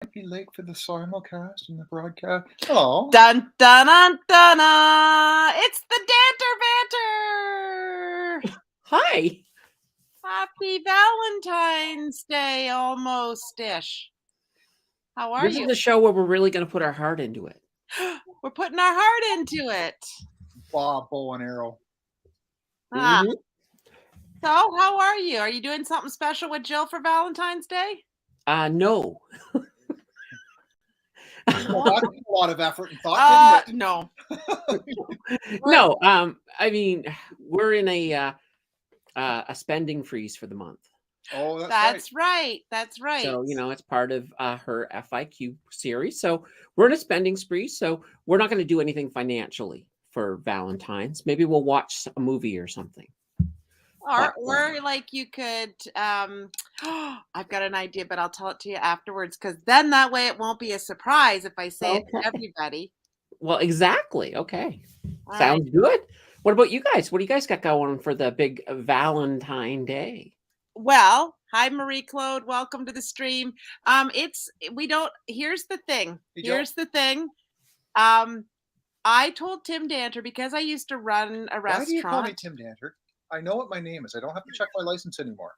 might be late for the simulcast and the broadcast. Oh. Dun dun dun dun dun! It's the Danter Banter! Hi. Happy Valentine's Day almost-ish. How are This you? is the show where we're really going to put our heart into it. We're putting our heart into it. Bob, bow and arrow. Ah. Mhm. So, how are you? Are you doing something special with Jill for Valentine's Day? No. Well, that took a lot of effort and thought, didn't it? No. No. I mean, we're in a spending freeze for the month. Oh, That's right. That's right. So, it's part of her FIQ series. So we're in a spending spree. So we're not going to do anything financially for Valentine's. Maybe we'll watch a movie or something. Or like you could, I've got an idea, but I'll tell it to you afterwards, because then that way it won't be a surprise if I say it to everybody. Well, exactly. Okay. All Sounds good. What about you guys? What do you guys got going for the big Valentine Day? Well, hi Marie Claude, welcome to the stream. Here's the thing. Here's the thing. I told Tim Danter, because I used to run a restaurant. Why do you call me Tim Danter? I know what my name is. I don't have to check my license anymore.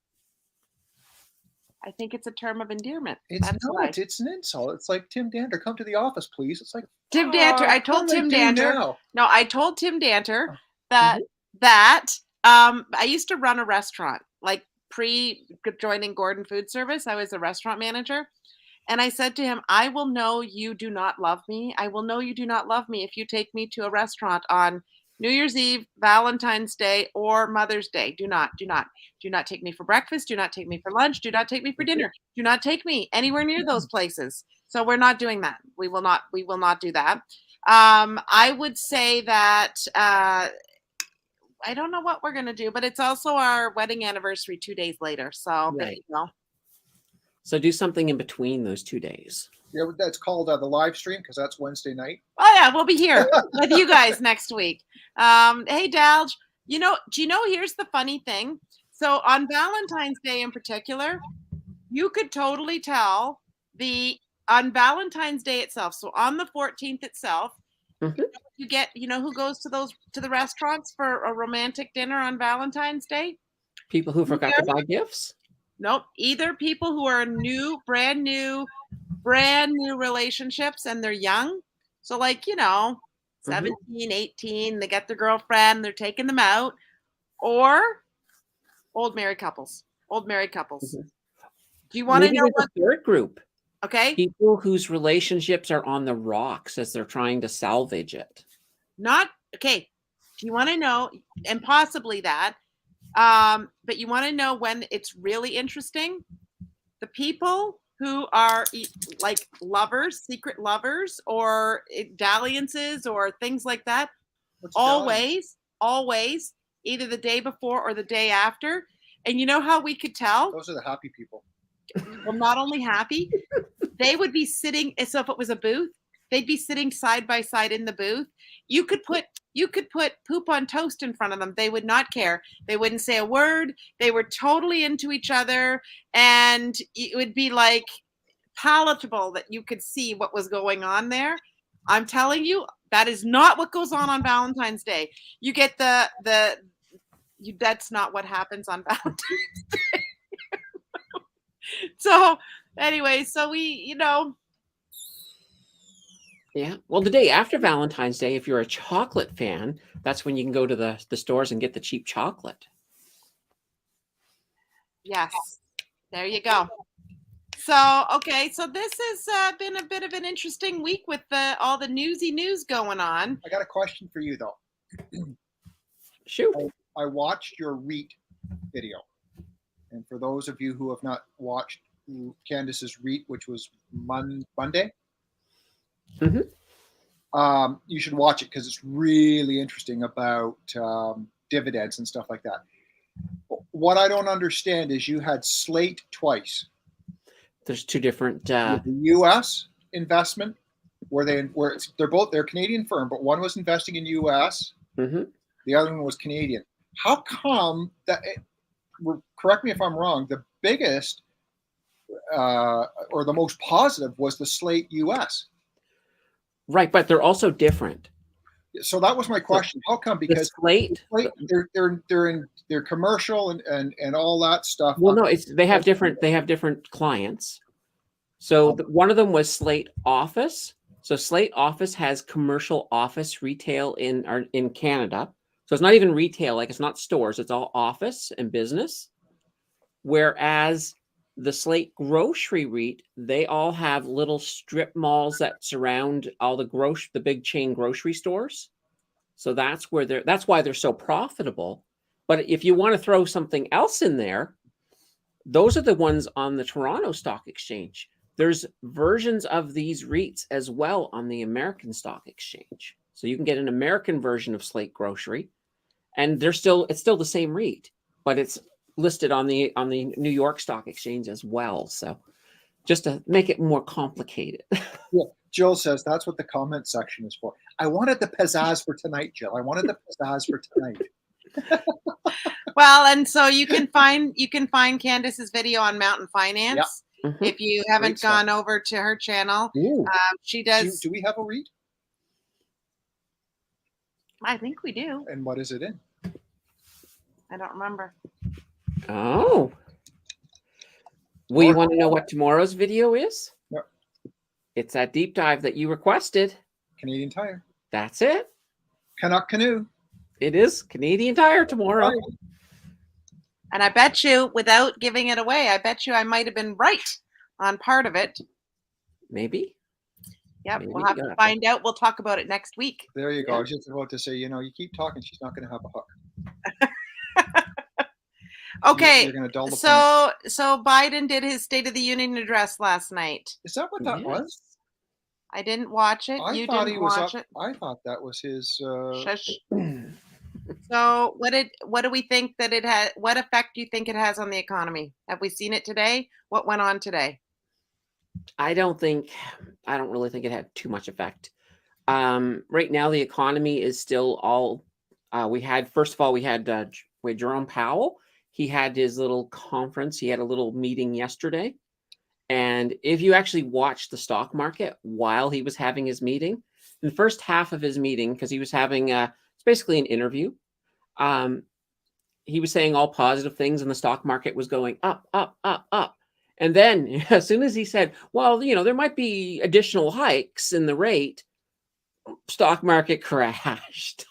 I think it's a term of endearment. It's an insult. It's like, Tim Danter, come to the office, please. It's like, Tim Danter. I told Tim Danter. Now? No, I told Tim Danter that I used to run a restaurant, like pre-joining Gordon Food Service. I was a restaurant manager. And I said to him, I will know you do not love me. I will know you do not love me if you take me to a restaurant on New Year's Eve, Valentine's Day, or Mother's Day. Do not take me for breakfast. Do not take me for lunch. Do not take me for dinner. Do not take me anywhere near those places. So we're not doing that. We will not do that. I would say that I don't know what we're going to do, but it's also our wedding anniversary 2 days later. So there you go. So do something in between those 2 days. Yeah, that's called the live stream, because that's Wednesday night. Oh yeah, we'll be here with you guys next week. Hey Dalge, do you know? Here's the funny thing. So on Valentine's Day in particular, you could totally tell on Valentine's Day itself. So on the 14th itself, you get who goes to the restaurants for a romantic dinner on Valentine's Day? People who forgot to buy gifts. Nope. Either people who are brand new relationships and they're young. So 17, 18, they get their girlfriend, they're taking them out, or old married couples. Do you want to know what third group? Okay. People whose relationships are on the rocks as they're trying to salvage it. Okay. Do you want to know, and possibly that, but you want to know when it's really interesting? The people who are like lovers, secret lovers, or dalliances, or things like that, always, either the day before or the day after. And you know how we could tell? Those are the happy people. Well, not only happy, they would be sitting. So if it was a booth, they'd be sitting side by side in the booth. You could put poop on toast in front of them. They would not care. They wouldn't say a word. They were totally into each other, and it would be like palatable that you could see what was going on there. I'm telling you, that is not what goes on Valentine's Day. You get that's not what happens on Valentine's Day. So anyway, we, Yeah. Well, the day after Valentine's Day, if you're a chocolate fan, that's when you can go to the stores and get the cheap chocolate. Yes. There you go. So, okay. So this has been a bit of an interesting week with all the newsy news going on. I got a question for you, though. Shoot. I watched your REIT video. And for those of you who have not watched Candace's REIT, which was Monday, you should watch it, because it's really interesting about dividends and stuff like that. What I don't understand is you had Slate twice. There's two different the U.S. investment, they're Canadian firm, but one was investing in U.S. The other one was Canadian. How come that? Correct me if I'm wrong. The biggest or the most positive was the Slate US. Right, but they're also different. So that was my question. How come? The Because Slate, they're commercial and all that stuff. well, no, they have different clients. So one of them was Slate Office. So Slate Office has commercial office retail in Canada. So it's not even retail, like it's not stores, it's all office and business. Whereas the Slate Grocery REIT, they all have little strip malls that surround all the big chain grocery stores. So that's why they're so profitable. But if you want to throw something else in there, those are the ones on the Toronto Stock Exchange. There's versions of these REITs as well on the American Stock Exchange. So you can get an American version of Slate Grocery, and it's still the same REIT, but it's listed on the New York Stock Exchange as well. So just to make it more complicated. Yeah, Jill says that's what the comment section is for. I wanted the pizzazz for tonight, Jill. I wanted the pizzazz for tonight. Well, and so you can find Candace's video on Mountain Finance. Yeah. If you haven't gone over to her channel. She does. Do we have a REIT? I think we do. And what is it in? I don't remember. Oh. Well, you want to know what tomorrow's video is? Yep. It's that deep dive that you requested. Canadian Tire. That's it. Canuck Canoe. It is Canadian Tire tomorrow. Right. And I bet you, without giving it away, I might have been right on part of it. Maybe. Yep, we'll have to find out. We'll talk about it next week. There you go. I was just about to say, you keep talking, she's not going to have a hook. Okay, You're going to dull the so Biden did his State of the Union address last night. Is that what that was? I didn't watch it. You didn't watch it. I thought that was his. Shush. So what do we think that it had? What effect do you think it has on the economy? Have we seen it today? What went on today? I don't really think it had too much effect. Right now, the economy is still all. First of all, we had Jerome Powell. He had his little conference. He had a little meeting yesterday. And if you actually watch the stock market while he was having his meeting, in the first half of his meeting, because he was having it's basically an interview, he was saying all positive things and the stock market was going up, up, up, up. And then as soon as he said, well, there might be additional hikes in the rate, stock market crashed.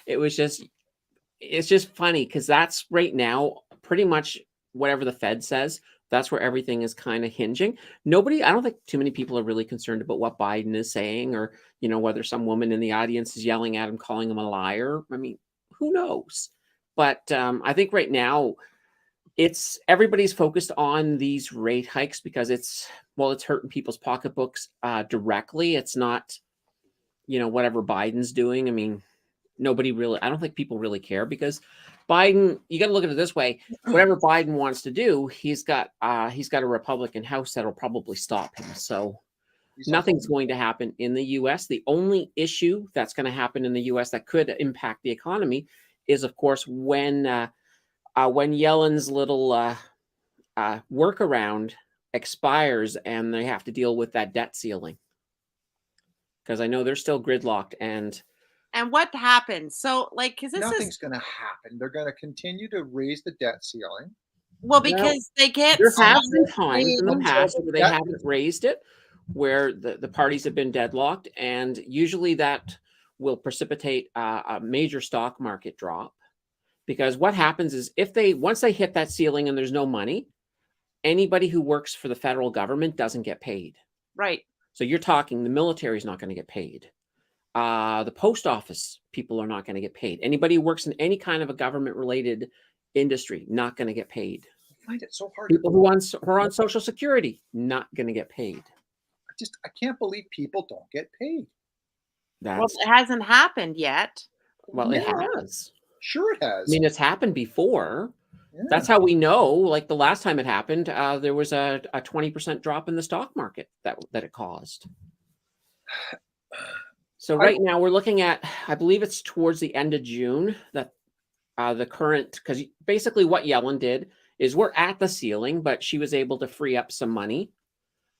It's just funny because that's right now pretty much whatever the Fed says. That's where everything is kind of hinging. I don't think too many people are really concerned about what Biden is saying or, whether some woman in the audience is yelling at him, calling him a liar. I mean, who knows? But I think right now everybody's focused on these rate hikes because it's hurting people's pocketbooks directly. It's not, whatever Biden's doing. I mean, I don't think people really care because Biden, you got to look at it this way. Whatever Biden wants to do, he's got a Republican House that'll probably stop him. So nothing's going to happen in the U.S. The only issue that's going to happen in the U.S. that could impact the economy is, of course, when Yellen's little workaround expires and they have to deal with that debt ceiling. Because I know they're still gridlocked And what happens? So, nothing's going to happen. They're going to continue to raise the debt ceiling. Well, because they can't. There have been times in the past where they haven't raised it, where the parties have been deadlocked, and usually that will precipitate a major stock market drop. Because what happens is once they hit that ceiling and there's no money, anybody who works for the federal government doesn't get paid. Right. So you're talking the military is not going to get paid. The post office people are not going to get paid. Anybody who works in any kind of a government related industry, not going to get paid. I find it so hard. People who are on Social Security, not going to get paid. I can't believe people don't get paid. Well, it hasn't happened yet. Well, it has. Sure it has. I mean, it's happened before. Yeah. That's how we know. Like the last time it happened, there was a 20% drop in the stock market that it caused. So right now we're looking at, I believe it's towards the end of June that the current, because basically what Yellen did is we're at the ceiling, but she was able to free up some money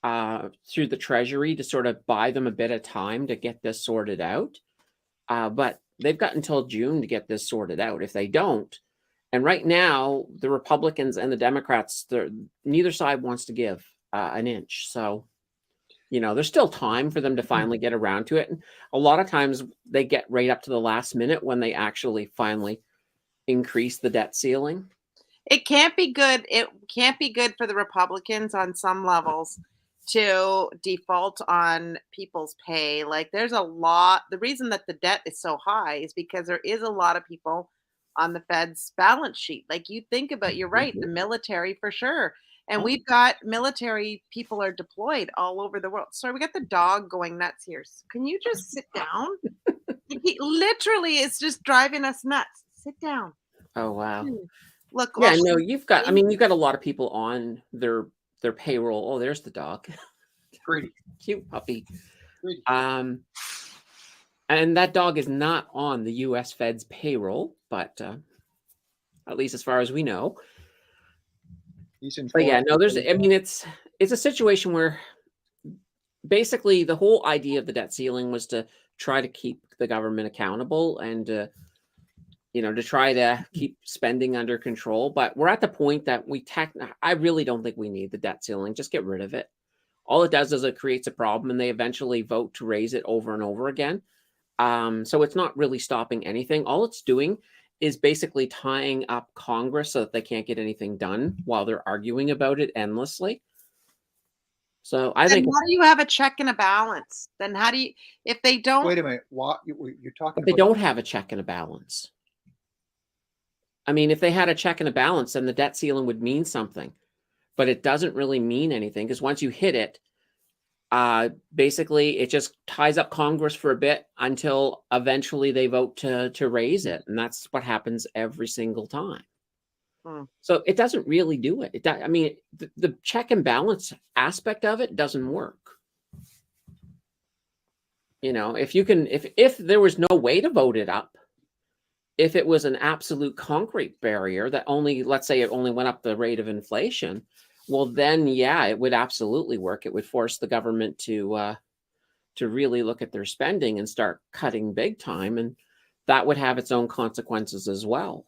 through the Treasury to sort of buy them a bit of time to get this sorted out. But they've got until June to get this sorted out. If they don't, and right now the Republicans and the Democrats, neither side wants to give an inch. So, there's still time for them to finally get around to it. And a lot of times they get right up to the last minute when they actually finally increase the debt ceiling. It can't be good. It can't be good for the Republicans on some levels to default on people's pay. Like there's a lot. The reason that the debt is so high is because there is a lot of people on the Fed's balance sheet. Like you think about, you're right, the military for sure. And we've got military people are deployed all over the world. Sorry, we got the dog going nuts here. Can you just sit down? He literally is just driving us nuts. Sit down. Oh, wow. Look. Yeah, no, you've got a lot of people on their payroll. Oh, there's the dog. Great. Cute puppy. Great. And that dog is not on the U.S. Fed's payroll, but at least as far as we know. But yeah, no, it's a situation where basically the whole idea of the debt ceiling was to try to keep the government accountable and to try to keep spending under control. But we're at the point that I really don't think we need the debt ceiling. Just get rid of it. All it does is it creates a problem, and they eventually vote to raise it over and over again. So it's not really stopping anything. All it's doing is basically tying up Congress so that they can't get anything done while they're arguing about it endlessly. So I think, how do you have a check and a balance? Then how do you, if they don't? Wait a minute. What you're talking? They don't have a check and a balance. I mean, if they had a check and a balance, then the debt ceiling would mean something, but it doesn't really mean anything because once you hit it, basically it just ties up Congress for a bit until eventually they vote to raise it. And that's what happens every single time. So it doesn't really do it. The check and balance aspect of it doesn't work. If there was no way to vote it up, if it was an absolute concrete barrier that let's say it only went up the rate of inflation, well, then, yeah, it would absolutely work. It would force the government to really look at their spending and start cutting big time. And that would have its own consequences as well.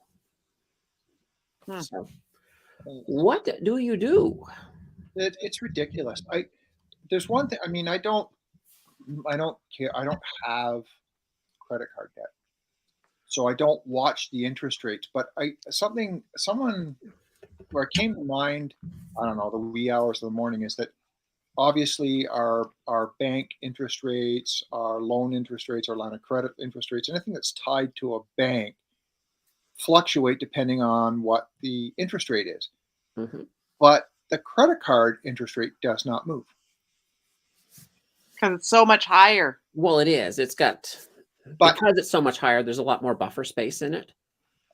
So what do you do? It's ridiculous. There's one thing. I mean, I don't care. I don't have credit card debt, so I don't watch the interest rates. But someone where it came to mind, I don't know, the wee hours of the morning, is that obviously our bank interest rates, our loan interest rates, our line of credit interest rates, anything that's tied to a bank fluctuate depending on what the interest rate is. Mm-hmm. But the credit card interest rate does not move. Because it's so much higher. Well, it is. because it's so much higher, there's a lot more buffer space in it.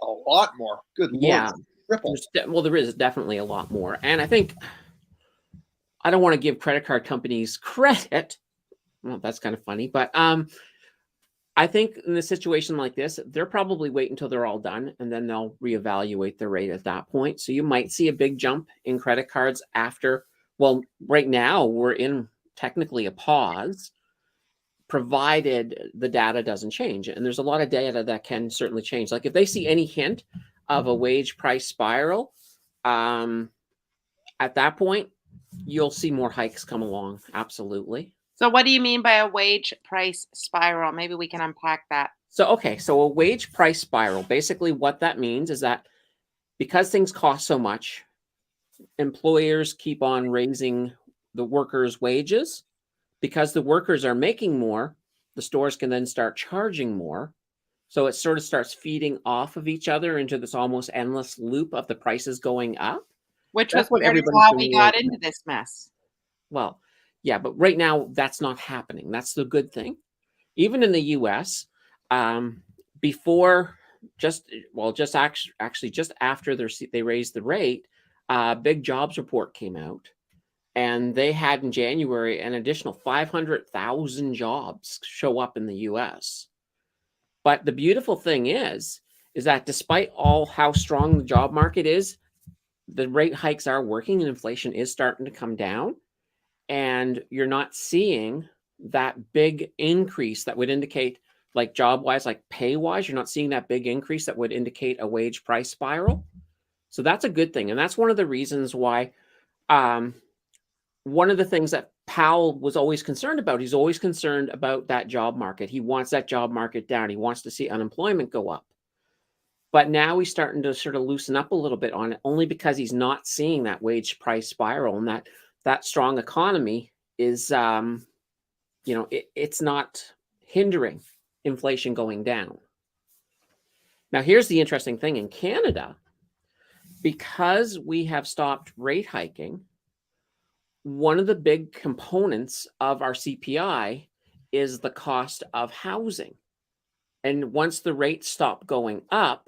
A lot more. Good Lord. Yeah. Triple. There is definitely a lot more. And I think I don't want to give credit card companies credit. Well, that's kind of funny. But I think in a situation like this, they're probably wait until they're all done, and then they'll reevaluate the rate at that point. So you might see a big jump in credit cards after. Well, right now we're in technically a pause, provided the data doesn't change. And there's a lot of data that can certainly change. Like if they see any hint of a wage price spiral, at that point, you'll see more hikes come along. Absolutely. So what do you mean by a wage price spiral? Maybe we can unpack that. So a wage price spiral, basically what that means is that because things cost so much, employers keep on raising the workers' wages. Because the workers are making more, the stores can then start charging more. So it sort of starts feeding off of each other into this almost endless loop of the prices going up. Which was part of how we got into this mess. Well, yeah, but right now that's not happening. That's the good thing. Even in the U.S., just after they raised the rate, big jobs report came out, and they had in January an additional 500,000 jobs show up in the U.S. But the beautiful thing is that despite all how strong the job market is, the rate hikes are working and inflation is starting to come down, and you're not seeing that big increase that would indicate, like job wise, like pay wise, you're not seeing that big increase that would indicate a wage price spiral. So that's a good thing. And that's one of the reasons why, one of the things that Powell was always concerned about, he's always concerned about that job market. He wants that job market down. He wants to see unemployment go up. But now he's starting to sort of loosen up a little bit on it, only because he's not seeing that wage price spiral, and that strong economy is, it's not hindering inflation going down. Now, here's the interesting thing in Canada, because we have stopped rate hiking, one of the big components of our CPI is the cost of housing. And once the rates stop going up,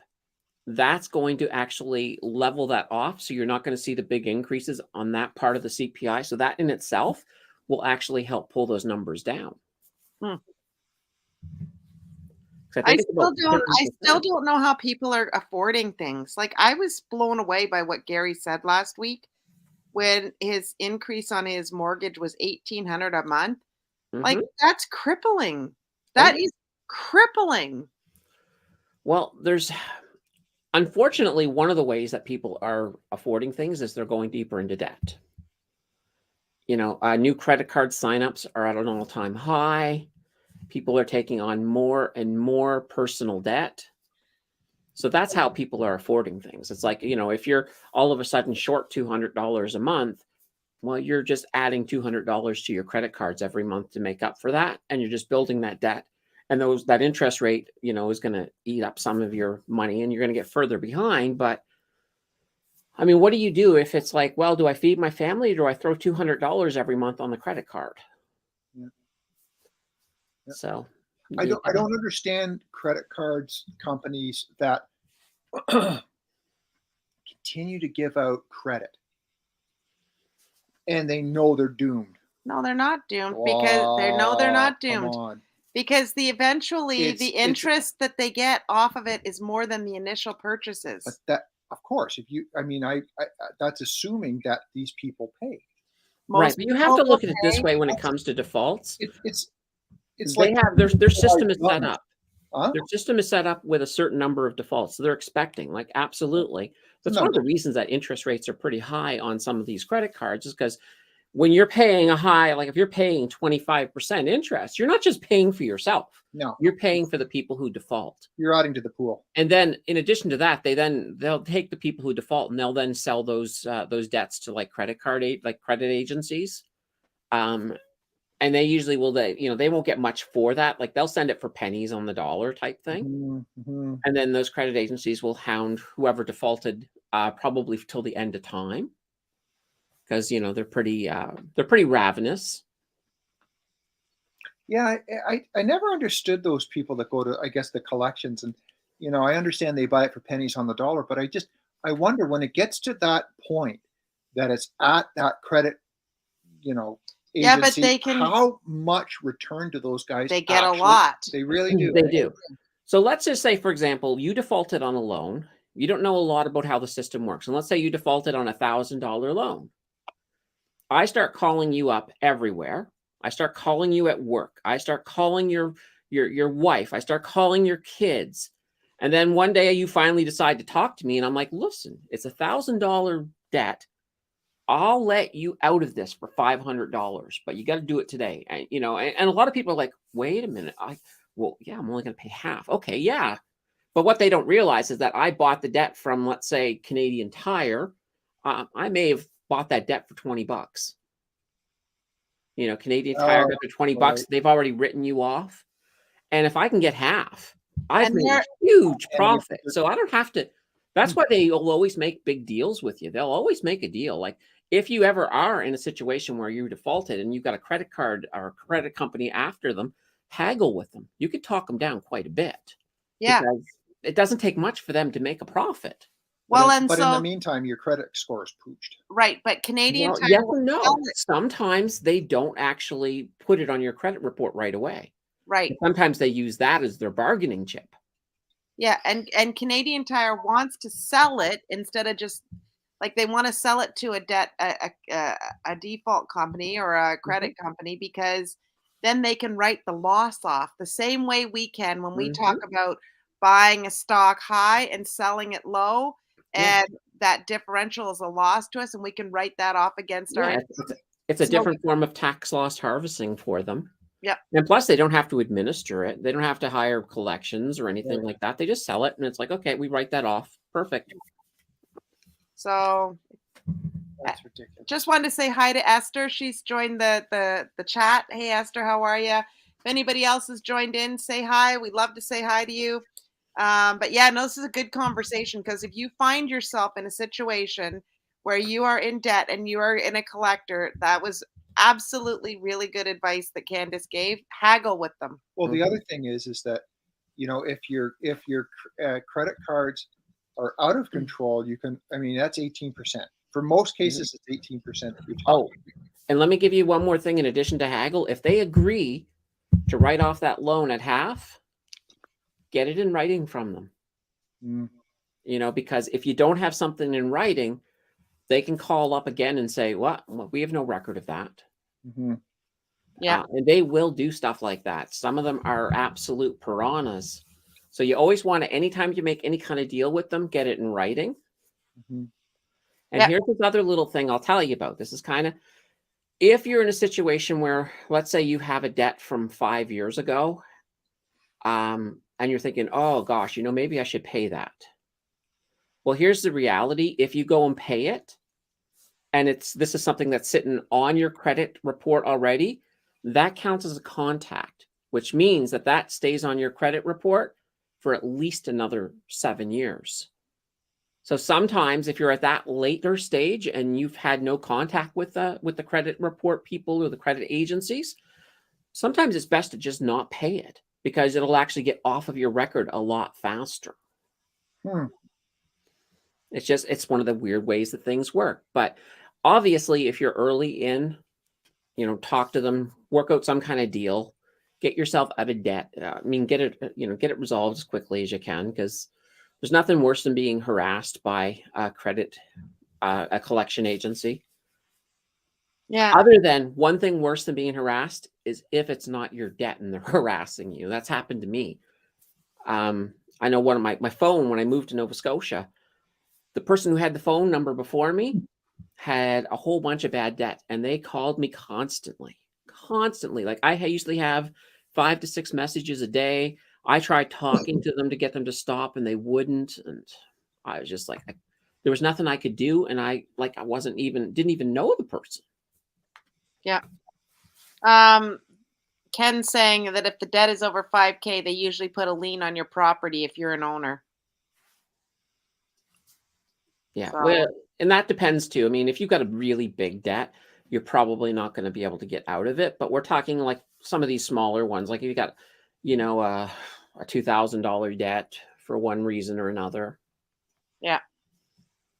that's going to actually level that off. So you're not going to see the big increases on that part of the CPI. So that in itself will actually help pull those numbers down. I still don't know how people are affording things. Like, I was blown away by what Gary said last week when his increase on his mortgage was $1,800 a month. Like, that's crippling. That is crippling. Well, unfortunately, one of the ways that people are affording things is they're going deeper into debt. New credit card signups are at an all-time high. People are taking on more and more personal debt. So that's how people are affording things. It's like, if you're all of a sudden short $200 a month, well, you're just adding $200 to your credit cards every month to make up for that. And you're just building that debt. And that interest rate, is going to eat up some of your money, and you're going to get further behind. But I mean, what do you do if it's like, well, do I feed my family, or do I throw $200 every month on the credit card? Yeah. Yeah. So I don't understand credit cards companies that continue to give out credit, and they know they're doomed. No, they're not doomed, because they're not doomed. Come on. Because the interest that they get off of it is more than the initial purchases. But that, of course, that's assuming that these people pay. Right, but you have to look at it this way when it comes to defaults. It's they like have their system is set up. Huh? Their system is set up with a certain number of defaults. So they're expecting, absolutely. That's one of the reasons that interest rates are pretty high on some of these credit cards, is because when you're paying a high, like if you're paying 25% interest, you're not just paying for yourself. No, you're paying for the people who default. You're adding to the pool. And then in addition to that, they'll take the people who default, and they'll then sell those debts to credit agencies. And they usually will, they won't get much for that. Like, they'll send it for pennies on the dollar type thing. Mm-hmm. And then those credit agencies will hound whoever defaulted probably till the end of time. Because they're pretty ravenous. Yeah, I never understood those people that go to, I guess, the collections, and I understand they buy it for pennies on the dollar, but I wonder when it gets to that point that it's at that credit, agency, yeah, but they can. How much return do those guys? They get a lot. They really do. They do. So let's just say, for example, you defaulted on a loan. You don't know a lot about how the system works, and let's say you defaulted on $1,000 loan. I start calling you up everywhere. I start calling you at work. I start calling your wife. I start calling your kids. And then one day you finally decide to talk to me, and I'm like, listen, it's $1,000 debt. I'll let you out of this for $500, but you got to do it today. And, and a lot of people are like, wait a minute. I'm only going to pay half. Okay. Yeah. But what they don't realize is that I bought the debt from, let's say, Canadian Tire. I may have bought that debt for $20. Canadian Tire got for $20. Right. They've already written you off. And if I can get half, I've made a huge profit. So I don't have to. That's why they will always make big deals with you. They'll always make a deal. Like, if you ever are in a situation where you defaulted and you've got a credit card or a credit company after them, haggle with them. You could talk them down quite a bit. Yeah. Because it doesn't take much for them to make a profit. Well, but in the meantime, your credit score is pooched. Right, but Canadian Tire. Yes and no. Sometimes they don't actually put it on your credit report right away. Right. Sometimes they use that as their bargaining chip. Yeah, and Canadian Tire wants to sell it instead of just like they want to sell it to a a default company or a credit company, because then they can write the loss off the same way we can when we talk about buying a stock high and selling it low, Yeah. and that differential is a loss to us, and we can write that off against our Yeah, it's a So- different form of tax loss harvesting for them. Yep. And plus, they don't have to administer it. They don't have to hire collections or anything Right. like that. They just sell it, and it's like, okay, we write that off. Perfect. So That's ridiculous. just wanted to say hi to Esther. She's joined the chat. Hey Esther, how are you? If anybody else has joined in, say hi. We'd love to say hi to you. But yeah, no, this is a good conversation, because if you find yourself in a situation where you are in debt and you are in a collector, that was absolutely really good advice that Candace gave. Haggle with them. Well, the other thing is that, you know, if your credit cards are out of control, you can. I mean, that's 18%. For most cases, it's 18% that you're Oh, talking. and let me give you one more thing in addition to haggle. If they agree to write off that loan at half, get it in writing from them. Mm. You know, because if you don't have something in writing, they can call up again and say, "What? Well, we have no record of that." Mm-hmm. Yeah. And they will do stuff like that. Some of them are absolute piranhas. So you always want to, anytime you make any kind of deal with them, get it in writing. Mm-hmm. And Yeah. here's this other little thing I'll tell you about. This is kind of, if you're in a situation where, let's say you have a debt from 5 years ago, and you're thinking, oh gosh, you know, maybe I should pay that. Well, here's the reality. If you go and pay it, and this is something that's sitting on your credit report already, that counts as a contact, which means that that stays on your credit report for at least another 7 years. So sometimes if you're at that later stage and you've had no contact with the credit report people or the credit agencies, sometimes it's best to just not pay it, because it'll actually get off of your record a lot faster. Hmm. It's one of the weird ways that things work. But obviously, if you're early in, you know, talk to them, work out some kind of deal, get yourself out of debt. I mean, get it resolved as quickly as you can, because there's nothing worse than being harassed by a collection agency. Yeah. Other than, one thing worse than being harassed is if it's not your debt and they're harassing you. That's happened to me. I know one of my phone, when I moved to Nova Scotia, the person who had the phone number before me had a whole bunch of bad debt, and they called me constantly. Like I usually have 5 to 6 messages a day. I tried talking to them to get them to stop, and they wouldn't. And I was just like, there was nothing I could do. And I didn't even know the person. Yeah. Ken's saying that if the debt is over 5K, they usually put a lien on your property if you're an owner. Yeah. So- Well, and that depends too. I mean, if you've got a really big debt, you're probably not going to be able to get out of it. But we're talking like some of these smaller ones, like if you got, you know, a $2,000 debt for one reason or another. Yeah.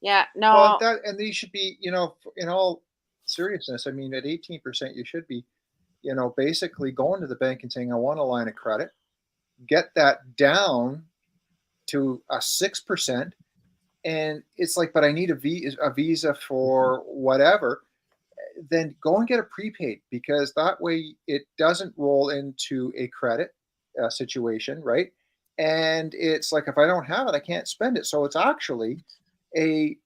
Yeah. No. Well, and these should be, you know, in all seriousness. I mean, at 18%, you should be, you know, basically going to the bank and saying, I want a line of credit, get that down to a 6%. And it's like, but I need a visa for whatever. Then go and get a prepaid, because that way it doesn't roll into a credit situation, right? And it's like, if I don't have it, I can't spend it. So it's actually a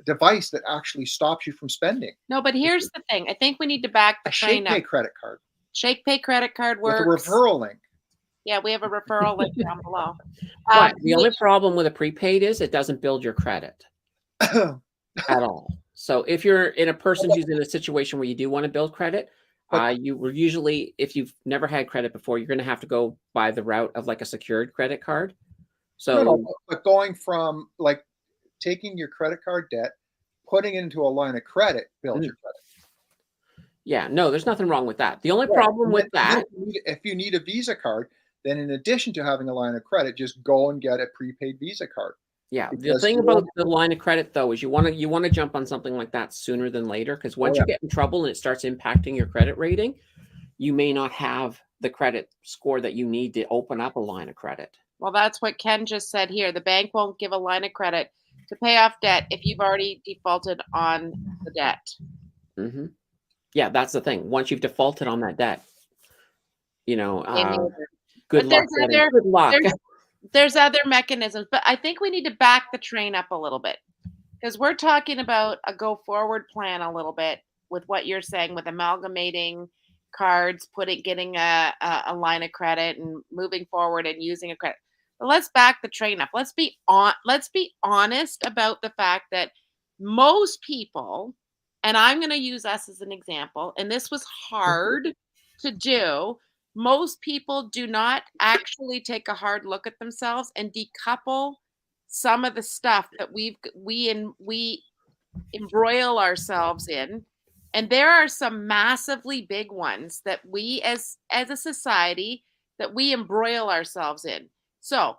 device that actually stops you from spending. No, but here's the thing. I think we need to back the A train ShakePay up. credit card ShakePay credit card with a works. referral link. Yeah, we have a referral link down below. But the only problem with a prepaid is it doesn't build your credit at all. So if you're in a person who's in a situation where you do want to build credit, you were usually, if you've never had credit before, you're going to have to go by the route of like a secured credit card. So, no, but going from like taking your credit card debt, putting it into a line of credit builds your credit. Yeah, no, there's nothing wrong with that. The only problem with that, if you need a Visa card, then in addition to having a line of credit, just go and get a prepaid Visa card. Yeah, the thing about the line of credit though is you want to jump on something like that sooner than later, because once you get in trouble and it starts impacting your credit rating, you may not have the credit score that you need to open up a line of credit. Well, that's what Ken just said here. The bank won't give a line of credit to pay off debt if you've already defaulted on the debt. Hmm. Yeah, that's the thing. Once you've defaulted on that debt, Game over. good But luck getting. Good luck. there's other mechanisms, but I think we need to back the train up a little bit because we're talking about a go forward plan a little bit with what you're saying with amalgamating cards, getting a line of credit and moving forward and using a credit. But let's back the train up. Let's be honest about the fact that most people, and I'm going to use us as an example, and this was hard to do. Most people do not actually take a hard look at themselves and decouple some of the stuff that we embroil ourselves in. And there are some massively big ones that we as a society that we embroil ourselves in. So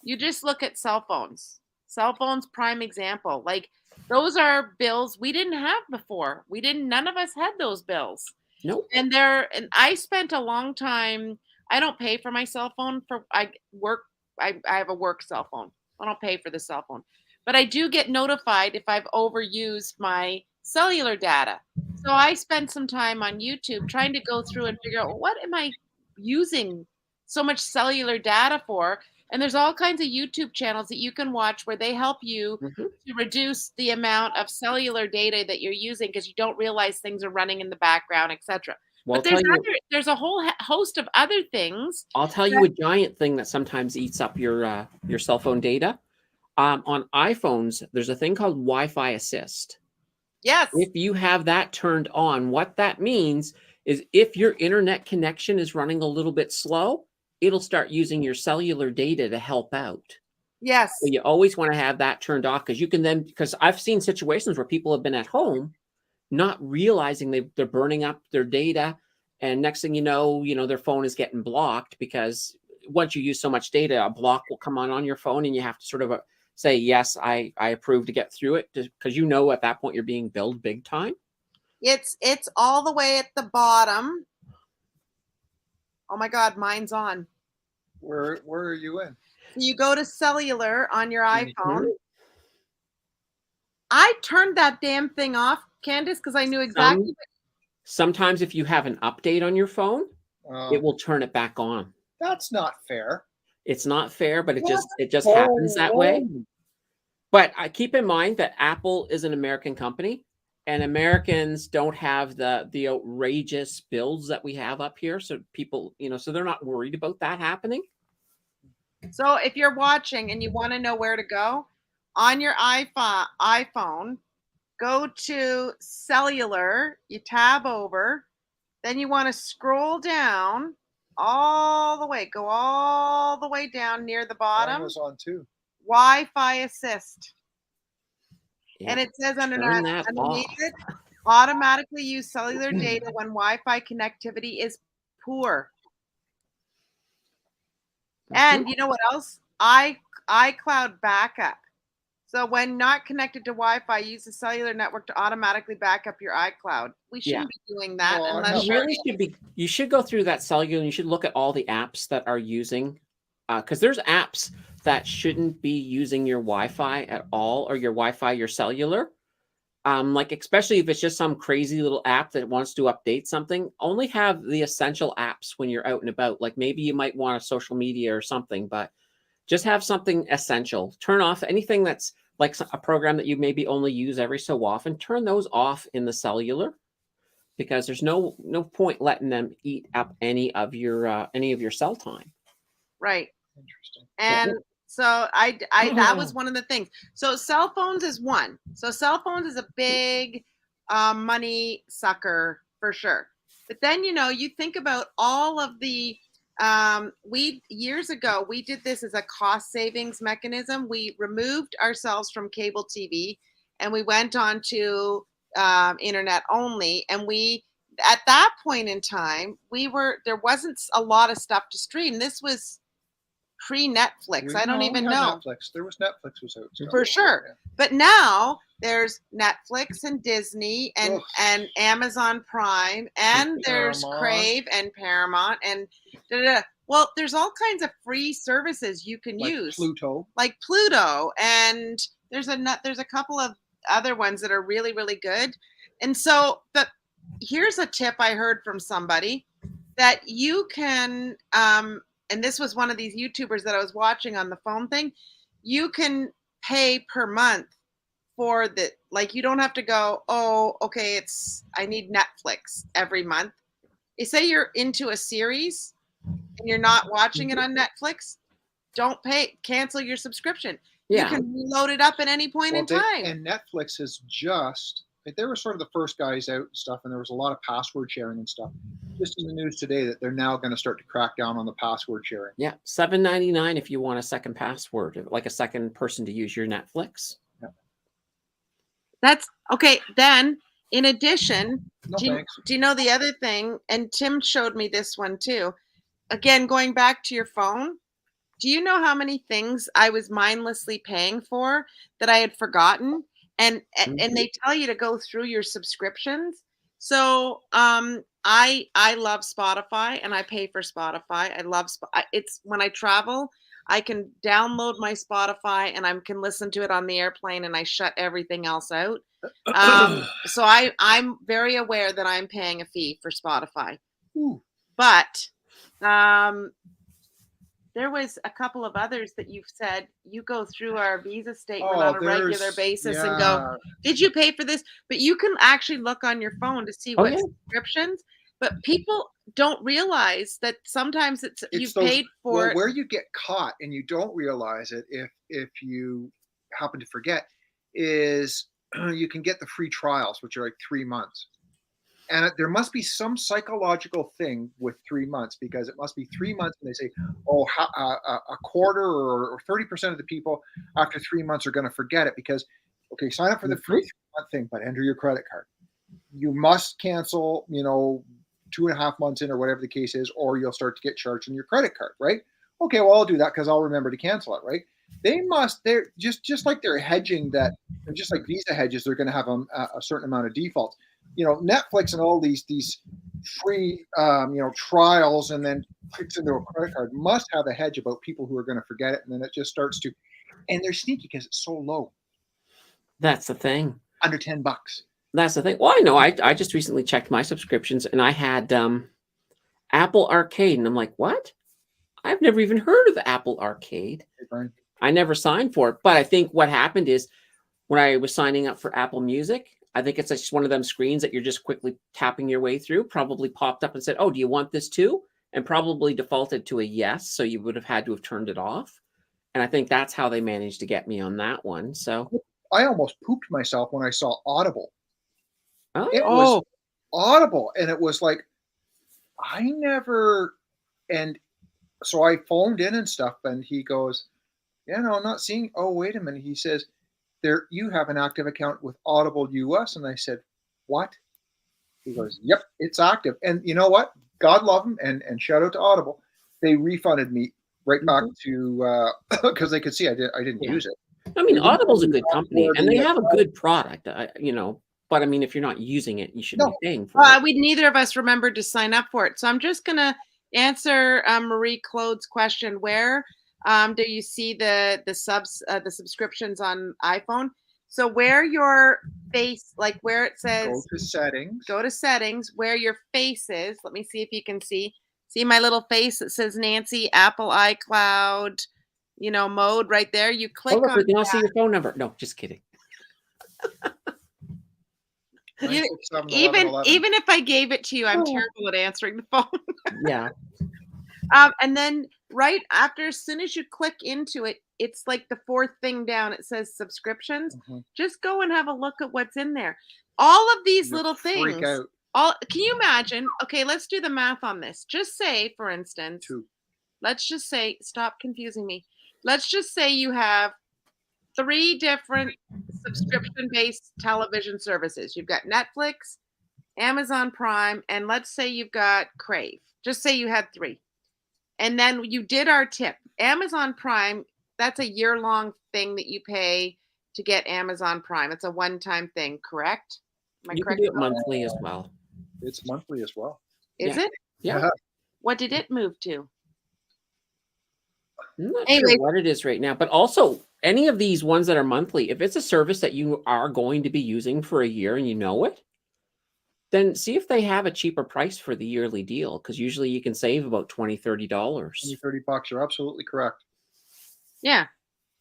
you just look at cell phones. Cell phones, prime example. Like those are bills we didn't have before. None of us had those bills. Nope. And I spent a long time. I don't pay for my cell phone I work. I have a work cell phone. I don't pay for the cell phone, but I do get notified if I've overused my cellular data. So I spend some time on YouTube trying to go through and figure out what am I using so much cellular data for. And there's all kinds of YouTube channels that you can watch where they help you to reduce the amount of cellular data that you're using because you don't realize things are running in the background, etc. Well, But there's a whole host of other things. I'll tell you a giant thing that sometimes eats up your cell phone data. On iPhones, there's a thing called Wi-Fi Assist. Yes. If you have that turned on, what that means is if your internet connection is running a little bit slow, it'll start using your cellular data to help out. Yes. So you always want to have that turned off because I've seen situations where people have been at home not realizing they're burning up their data, and next thing you know, their phone is getting blocked because once you use so much data, a block will come on your phone, and you have to sort of say, yes, I approve to get through it, because at that point you're being billed big time. It's all the way at the bottom. Oh my God, mine's on. Where are you in? So you go to cellular on your iPhone. I turned that damn thing off, Candace, because I knew exactly. Sometimes if you have an update on your phone, it will turn it back on. That's not fair. It's not fair, but it just happens that way. But I keep in mind that Apple is an American company, and Americans don't have the outrageous bills that we have up here. So people, so they're not worried about that happening. So if you're watching and you want to know where to go, on your iPhone, go to cellular, you tab over, then you want to scroll down all the way, go all the way down near the bottom. Mine was on too. Wi-Fi Assist. Yeah. And it says underneath it, automatically use cellular data when Wi-Fi connectivity is poor. And you know what else? iCloud backup. So when not connected to Wi-Fi, use the cellular network to automatically back up your iCloud. We shouldn't be doing that unless you should go through that cellular, and you should look at all the apps that are using, because there's apps that shouldn't be using your Wi-Fi at all, or your Wi-Fi, your cellular. Like especially if it's just some crazy little app that wants to update something, only have the essential apps when you're out and about. Like maybe you might want a social media or something, but just have something essential. Turn off anything that's like a program that you maybe only use every so often. Turn those off in the cellular, because there's no point letting them eat up any of your cell time. Right. Interesting. And so I that was one of the things. So cell phones is one. So cell phones is a big money sucker for sure. But then you think about all of the years ago we did this as a cost savings mechanism. We removed ourselves from cable TV and we went on to internet only, and we at that point in time there wasn't a lot of stuff to stream. This was pre-Netflix. I don't even we had know. Netflix. Netflix was out still. For sure. But now there's Netflix and Disney Ugh. and Amazon Prime, and there's Paramount. Crave and Paramount and da-da-da. Well, there's all kinds of free services you can Like use, Pluto. like Pluto, and there's a couple of other ones that are really, really good. And so, but here's a tip I heard from somebody that you can, and this was one of these YouTubers that I was watching on the phone thing. You can pay per month for the, like, you don't have to go, oh, okay, I need Netflix every month. They say you're into a series and you're not watching it on Netflix, don't cancel your subscription. Yeah. You can reload it up at any point in time. And Netflix is just, they were sort of the first guys out and stuff, and there was a lot of password sharing and stuff. Just in the news today that they're now going to start to crack down on the password sharing. Yeah, $7.99 if you want a second password, like a second person to use your Netflix. Yeah. That's okay. Then, in addition, No, do you know the other thing? And Tim showed me this one too. Again, going back to your phone, do you know how many things I was mindlessly paying for that I had forgotten? And they tell you to go through your subscriptions. So I love Spotify, and I pay for Spotify. I love it's when I travel, I can download my Spotify and I can listen to it on the airplane, and I shut everything else out. So I'm very aware that I'm paying a fee for Spotify. Ooh. But there was a couple of others that you've said you go through our Visa statement on a regular basis and go, did you pay for this? But you can actually look on your phone to see what subscriptions. But people don't realize that sometimes you've paid for it. Where you get caught and you don't realize it, if you happen to forget, is you can get the free trials, which are like 3 months. And there must be some psychological thing with 3 months, because it must be 3 months, and they say, oh, a quarter or 30% of the people after 3 months are going to forget it, because, okay, sign up for the free 3-month thing, but enter your credit card. You must cancel, 2.5 months in, or whatever the case is, or you'll start to get charged on your credit card, right? Okay, well, I'll do that because I'll remember to cancel it, right? They're just like they're hedging that, just like Visa hedges, they're going to have a certain amount of defaults. Netflix and all these free, trials, and then clicks into a credit card must have a hedge about people who are going to forget it, and then it just starts to, and they're sneaky because it's so low. That's the thing. Under $10. That's the thing. Well, I know. I just recently checked my subscriptions, and I had Apple Arcade, and I'm like, what? I've never even heard of Apple Arcade. I never signed for it, but I think what happened is when I was signing up for Apple Music, I think it's just one of them screens that you're just quickly tapping your way through, probably popped up and said, oh, do you want this too? And probably defaulted to a yes. So you would have had to have turned it off. And I think that's how they managed to get me on that one. So I almost pooped myself when I saw Audible. Oh, it was Audible. And it was like, and so I phoned in and stuff, and he goes, yeah, no, I'm not seeing. Oh, wait a minute. He says, you have an active account with Audible US. And I said, what? He goes, yep, it's active. And you know what? God love them, and shout out to Audible. They refunded me right back to, because they could see I didn't use it. I mean, Audible's a good company, and they have a good product, but I mean, if you're not using it, you shouldn't be paying for it. We neither of us remembered to sign up for it. So I'm just going to answer Marie Claude's question. Where do you see the subscriptions on iPhone? So where your face, like where it says go to settings, where your face is. Let me see if you can see my little face that says Nancy, Apple iCloud, mode right there. You click on that. I'll see your phone number. No, just kidding. Even if I gave it to you, I'm terrible at answering the phone. Yeah. And then right after, as soon as you click into it, it's like the fourth thing down. It says subscriptions. Mm-hmm. Just go and have a look at what's in there. All of these little things. Can you imagine? Okay, let's do the math on this. Just say, for instance, let's just say, stop confusing me. Let's just say you have 3 different subscription-based television services. You've got Netflix, Amazon Prime, and let's say you've got Crave. Just say you had 3. And then you did our tip. Amazon Prime, that's a year-long thing that you pay to get Amazon Prime. It's a one-time thing, correct? Am I You can correct? do it monthly as well. It's monthly as well. Is Yeah. it? Yeah. What did it move to? I'm not Anyway. sure what it is right now, but also any of these ones that are monthly, if it's a service that you are going to be using for a year and you know it, then see if they have a cheaper price for the yearly deal, because usually you can save about $20, $30. $20, $30. You're absolutely correct. Yeah.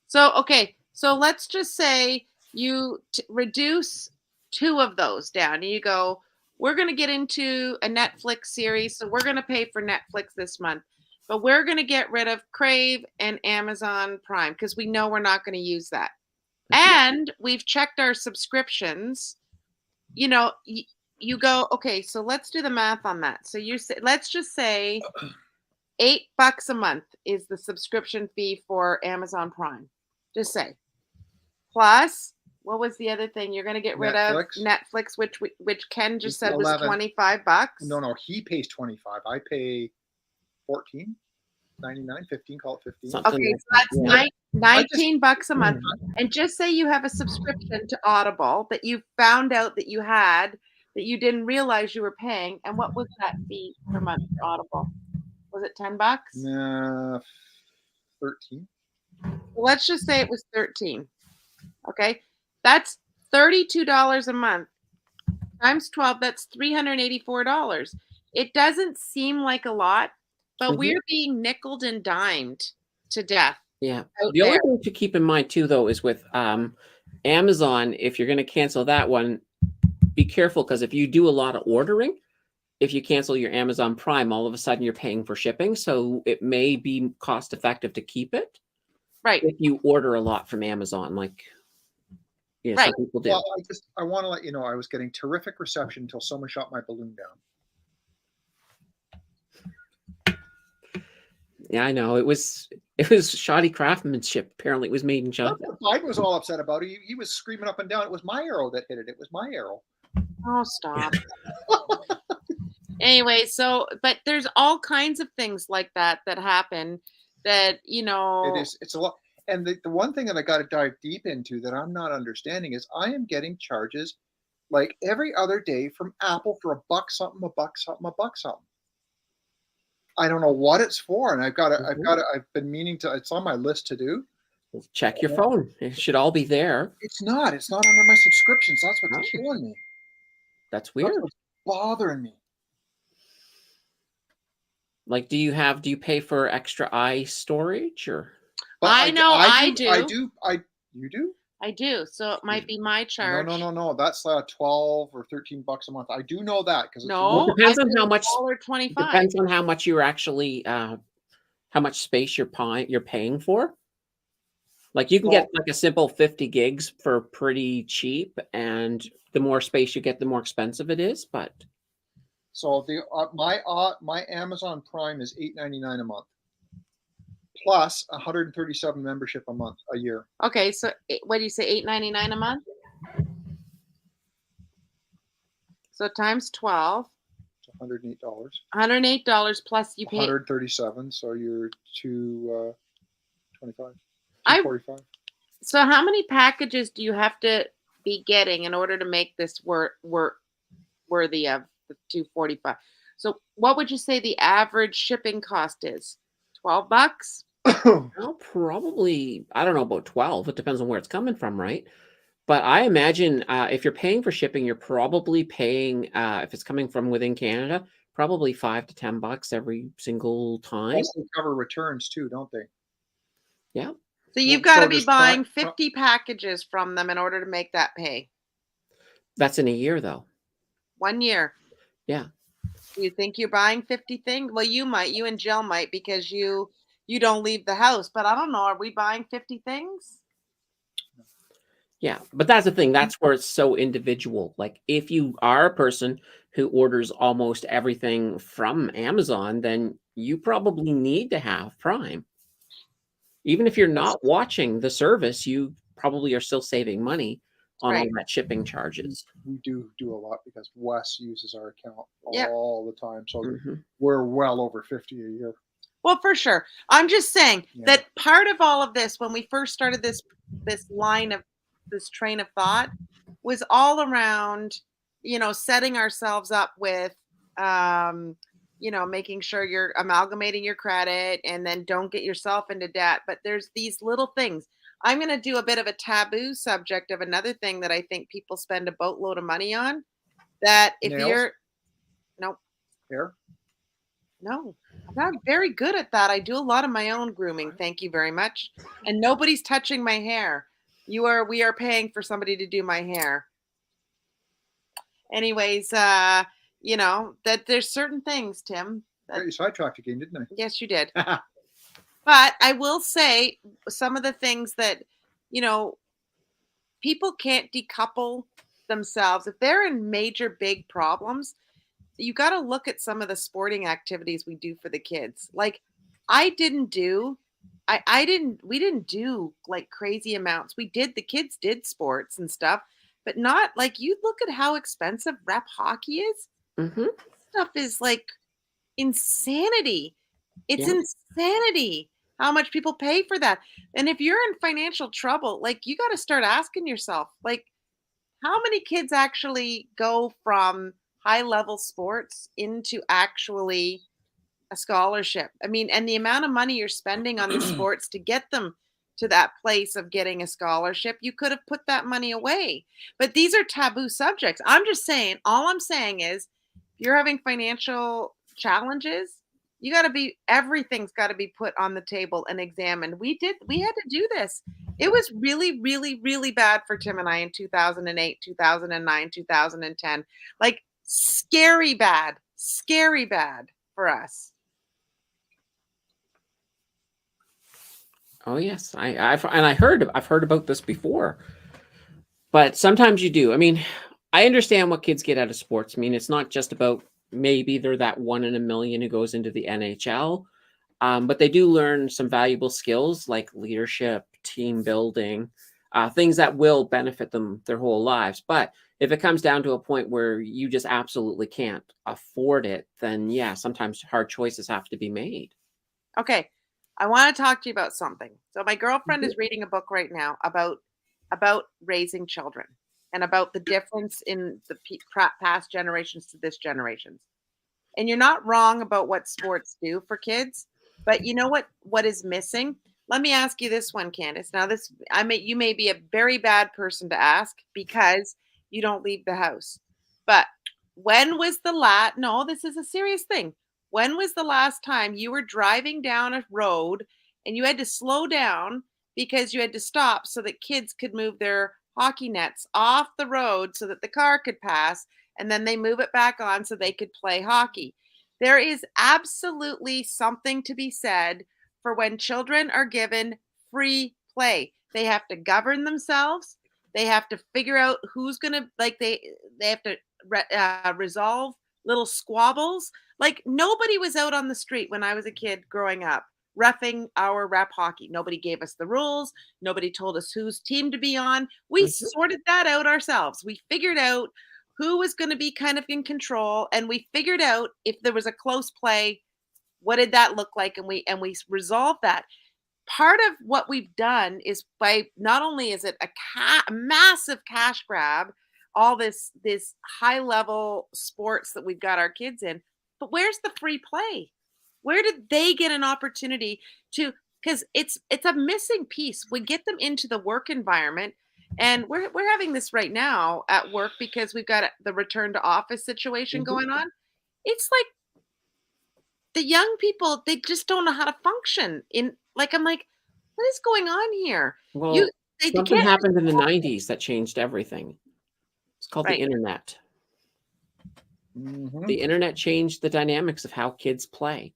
So, okay. So let's just say you reduce 2 of those down and you go, we're going to get into a Netflix series. So we're going to pay for Netflix this month, but we're going to get rid of Crave and Amazon Prime because we know we're not going to use that. And we've checked our subscriptions. You know, you go, okay, so let's do the math on that. So you say, let's just say $8 a month is the subscription fee for Amazon Prime. Just say. Plus, what was the other thing? You're going to get rid of Netflix, which Ken just said was $25. No, he pays 25. I pay 14.99, 15. Call it 15. Okay, so that's $19 a month. And just say you have a subscription to Audible that you found out that you had that you didn't realize you were paying. And what was that fee per month for Audible? Was it $10? 13. Well, let's just say it was 13. Okay, that's $32 a month times 12. That's $384. It doesn't seem like a lot, but we're being nickeled and dimed to death. Yeah. The only thing to keep in mind too, though, is with Amazon, if you're going to cancel that one, be careful, because if you do a lot of ordering, if you cancel your Amazon Prime, all of a sudden you're paying for shipping. So it may be cost effective to keep it. Right. If you order a lot from Amazon, like some people do. Well, I want to let you know I was getting terrific reception until someone shot my balloon down. Yeah, I know. It was shoddy craftsmanship. Apparently, it was made in China. Biden was all upset about it. He was screaming up and down. It was my arrow that hit it. It was my arrow. Oh, stop. Anyway, so but there's all kinds of things like that happen that, you know. It's a lot. And the one thing that I got to dive deep into that I'm not understanding is I am getting charges like every other day from Apple for $1 something, $1 something, $1 something. I don't know what it's for, and I've been meaning to. It's on my list to do. Check your phone. It should all be there. It's not. It's not under my subscriptions. That's what's killing me. That's weird. That's what's bothering me. Like, do you pay for extra eye storage or? But I know I do. You do? I do. So it might be my charge. No. That's $12 or $13 a month. I do know that because it depends on how much. $25. Depends on how much you're actually, how much space you're paying for. Like you can get like a simple 50 gigs for pretty cheap, and the more space you get, the more expensive it is. But so my Amazon Prime is $8.99 a month. Plus 137 membership a year. Okay, so what do you say, $8.99 a month? So times 12. It's $108. $108 plus you pay 137. So you're $225. $245. So how many packages do you have to be getting in order to make this worthy of the $245? So what would you say the average shipping cost is? $12? Well, probably, I don't know about 12. It depends on where it's coming from, right? But I imagine if you're paying for shipping, you're probably paying, if it's coming from within Canada, probably $5 to $10 every single time. They cover returns too, don't they? Yeah. So you've got to be buying 50 packages from them in order to make that pay. That's in a year, though. 1 year. Yeah. Do you think you're buying 50 things? Well, you might. You and Jill might, because you don't leave the house. But I don't know. Are we buying 50 things? Yeah, but that's the thing. That's where it's so individual. Like if you are a person who orders almost everything from Amazon, then you probably need to have Prime. Even if you're not watching the service, you probably are still saving money on all that shipping charges. We do a lot because Wes uses our account all the time. So we're well over 50 a year. Well, for sure. I'm just saying Yeah. that part of all of this, when we first started this train of thought, was all around, setting ourselves up with, making sure you're amalgamating your credit and then don't get yourself into debt. But there's these little things. I'm going to do a bit of a taboo subject of another thing that I think people spend a boatload of money on. That if Nails? you're, no, Hair? no, I'm not very good at that. I do a lot of my own grooming. Thank you very much. And nobody's touching my hair. We are paying for somebody to do my hair. Anyways, that there's certain things, Tim. Got you sidetracked again, didn't Yes, you did. I? But I will say some of the things that, people can't decouple themselves. If they're in major big problems, you got to look at some of the sporting activities we do for the kids. Like I didn't do we didn't do like crazy amounts. The kids did sports and stuff, but not like you look at how expensive rep hockey is. Mm-hmm. Stuff is like insanity. It's Yeah. insanity how much people pay for that. And if you're in financial trouble, like you got to start asking yourself, like, how many kids actually go from high level sports into actually a scholarship? I mean, and the amount of money you're spending on the sports to get them to that place of getting a scholarship, you could have put that money away. But these are taboo subjects. All I'm saying is, if you're having financial challenges, everything's got to be put on the table and examined. We had to do this. It was really, really, really bad for Tim and I in 2008, 2009, 2010. Like scary bad for us. Oh yes, I've heard about this before, but sometimes you do. I mean, I understand what kids get out of sports. I mean, it's not just about maybe they're that 1 in a million who goes into the NHL, but they do learn some valuable skills like leadership, team building, things that will benefit them their whole lives. But if it comes down to a point where you just absolutely can't afford it, then yeah, sometimes hard choices have to be made. Okay. I want to talk to you about something. So my girlfriend Mhm. is reading a book right now about raising children and about the difference in the past generations to this generations. And you're not wrong about what sports do for kids, but you know what is missing? Let me ask you this one, Candace. Now you may be a very bad person to ask because you don't leave the house. But when was no, this is a serious thing. When was the last time you were driving down a road and you had to slow down because you had to stop so that kids could move their hockey nets off the road so that the car could pass, and then they move it back on so they could play hockey? There is absolutely something to be said for when children are given free play. They have to govern themselves. They have to figure out who's going to they have to resolve little squabbles. Like nobody was out on the street when I was a kid growing up reffing our rep hockey. Nobody gave us the rules. Nobody told us whose team to be on. We Mhm. sorted that out ourselves. We figured out who was going to be kind of in control, and we figured out if there was a close play, what did that look like, and we resolved that. Part of what we've done is by not only is it a massive cash grab, all this high level sports that we've got our kids in, but where's the free play? Where did they get an opportunity to? Because it's a missing piece. We get them into the work environment, and we're having this right now at work because we've got the return to office situation Mhm. going on. It's like the young people, they just don't know how to function in, like, I'm like, what is going on here? You Well, they something can't happened in the 90s that changed everything. It's called the right. internet. Mhm. The internet changed the dynamics of how kids play.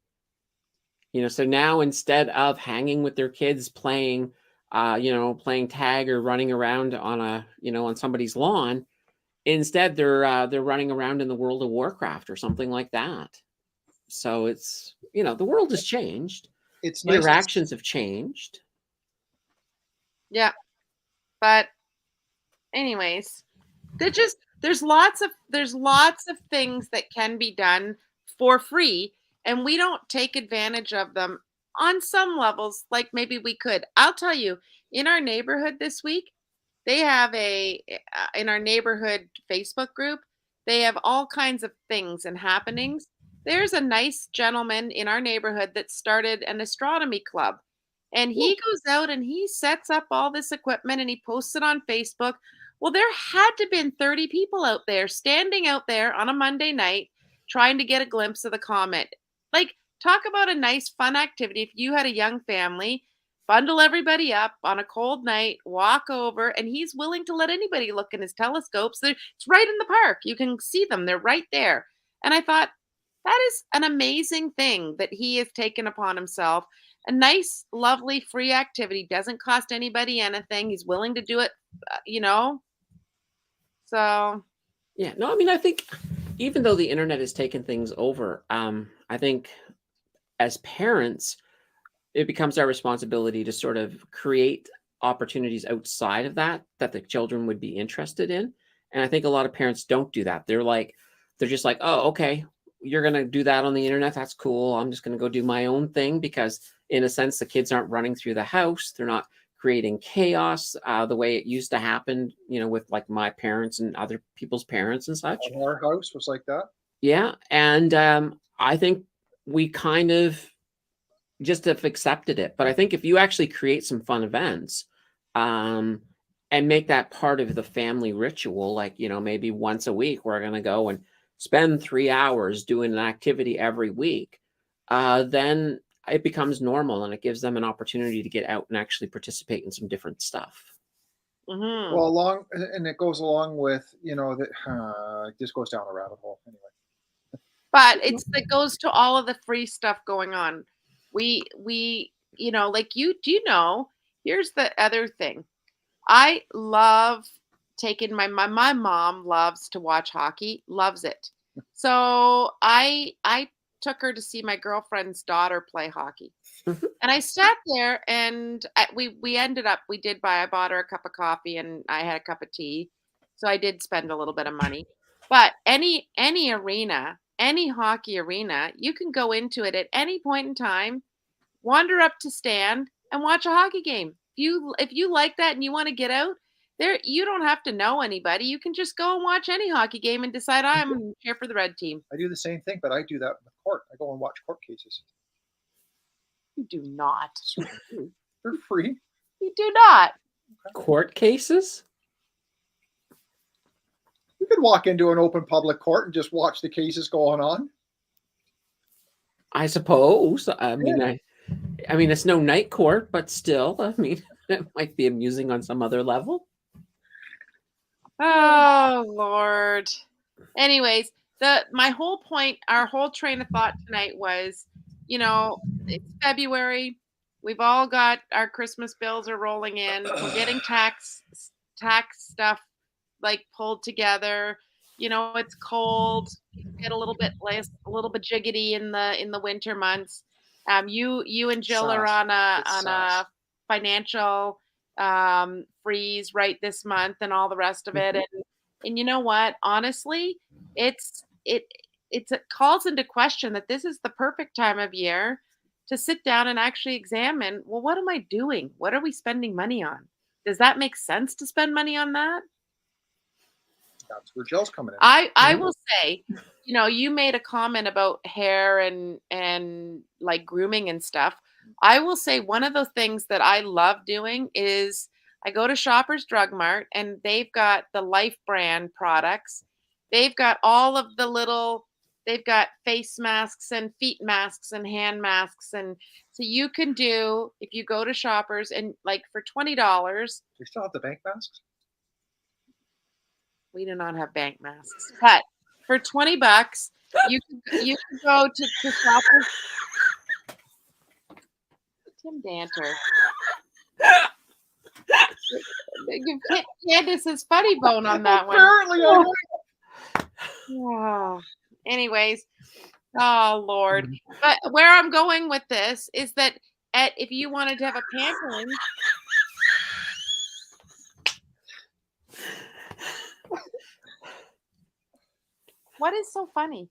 So now instead of hanging with their kids playing, playing tag or running around on somebody's lawn, instead they're running around in the World of Warcraft or something like that. So it's the world has changed. It's nice to Interactions have changed. Yeah. But anyways, there's lots of things that can be done for free and we don't take advantage of them on some levels like maybe we could. I'll tell you, in our neighborhood this week, they have in our neighborhood Facebook group, they have all kinds of things and happenings. There's a nice gentleman in our neighborhood that started an astronomy club. And he goes out and he sets up all this equipment and he posts it on Facebook. Well, there had to have been 30 people out there standing out there on a Monday night trying to get a glimpse of the comet. Like, talk about a nice, fun activity. If you had a young family, bundle everybody up on a cold night, walk over, and he's willing to let anybody look in his telescopes. It's right in the park. You can see them, they're right there. And I thought, that is an amazing thing that he has taken upon himself. A nice, lovely, free activity, doesn't cost anybody anything. He's willing to do it, you know? So, Yeah, no, I mean, I think even though the internet has taken things over, I think as parents, it becomes our responsibility to sort of create opportunities outside of that the children would be interested in. And I think a lot of parents don't do that. They're just like, oh, okay, you're going to do that on the internet. That's cool. I'm just going to go do my own thing, because in a sense, the kids aren't running through the house. They're not creating chaos the way it used to happen, with like my parents and other people's parents and such. Our house was like that. Yeah. And I think we kind of just have accepted it. But I think if you actually create some fun events and make that part of the family ritual, like, maybe once a week, we're going to go and spend 3 hours doing an activity every week, then it becomes normal and it gives them an opportunity to get out and actually participate in some different stuff. mhm. Well, and it goes along with, that this goes down a rabbit hole anyway. But it goes to all of the free stuff going on. We, like here's the other thing. I love taking my mom loves to watch hockey, loves it. So I took her to see my girlfriend's daughter play hockey. Mhm. And I sat there and we ended up, I bought her a cup of coffee and I had a cup of tea. So I did spend a little bit of money. But any arena, any hockey arena, you can go into it at any point in time, wander up to stand and watch a hockey game. If you like that and you want to get out, there you don't have to know anybody. You can just go and watch any hockey game and decide I'm here for the red team. I do the same thing, but I do that with court. I go and watch court cases. You do not. They're free. You do not. Court cases? You could walk into an open public court and just watch the cases going on. I suppose. I mean, it's no night court, but still, I mean, it might be amusing on some other level. Oh Lord. Anyways, my whole point, our whole train of thought tonight was, it's February. We've all got our Christmas bills are rolling in. We're getting tax stuff like pulled together. It's cold. Get a little bit jiggity in the winter months. You and Jill are on a financial freeze right this month and all the rest of it. And you know what? Honestly, it calls into question that this is the perfect time of year to sit down and actually examine, well, what am I doing? What are we spending money on? Does that make sense to spend money on that? That's where Jill's coming in. I will say, you made a comment about hair and like grooming and stuff. I will say one of the things that I love doing is I go to Shoppers Drug Mart and they've got the Life brand products. They've got they've got face masks and feet masks and hand masks. And so you can do, if you go to Shoppers and like for $20, They still have the bank masks? we do not have bank masks, but for $20, you can go to Shoppers. Tim Danter. Candace's funny bone on that one. Apparently, I know. Oh. Anyways, oh Lord. But where I'm going with this is that if you wanted to have a pampering. What is so funny?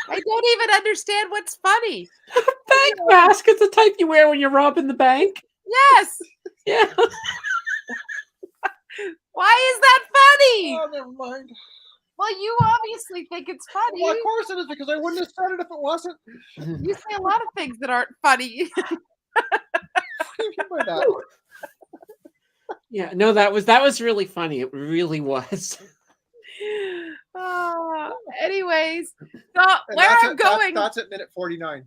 I don't even understand what's funny. Bank mask is the type you wear when you're robbing the bank. Yes. Yeah. Why is that funny? Oh, never mind. Well, you obviously think it's funny. Well, of course it is, because I wouldn't have said it if it wasn't. You say a lot of things that aren't funny. What do you mean by that? Yeah, no, that was really funny. It really was. Anyways, so And where that's I'm it. going, That's at minute 49.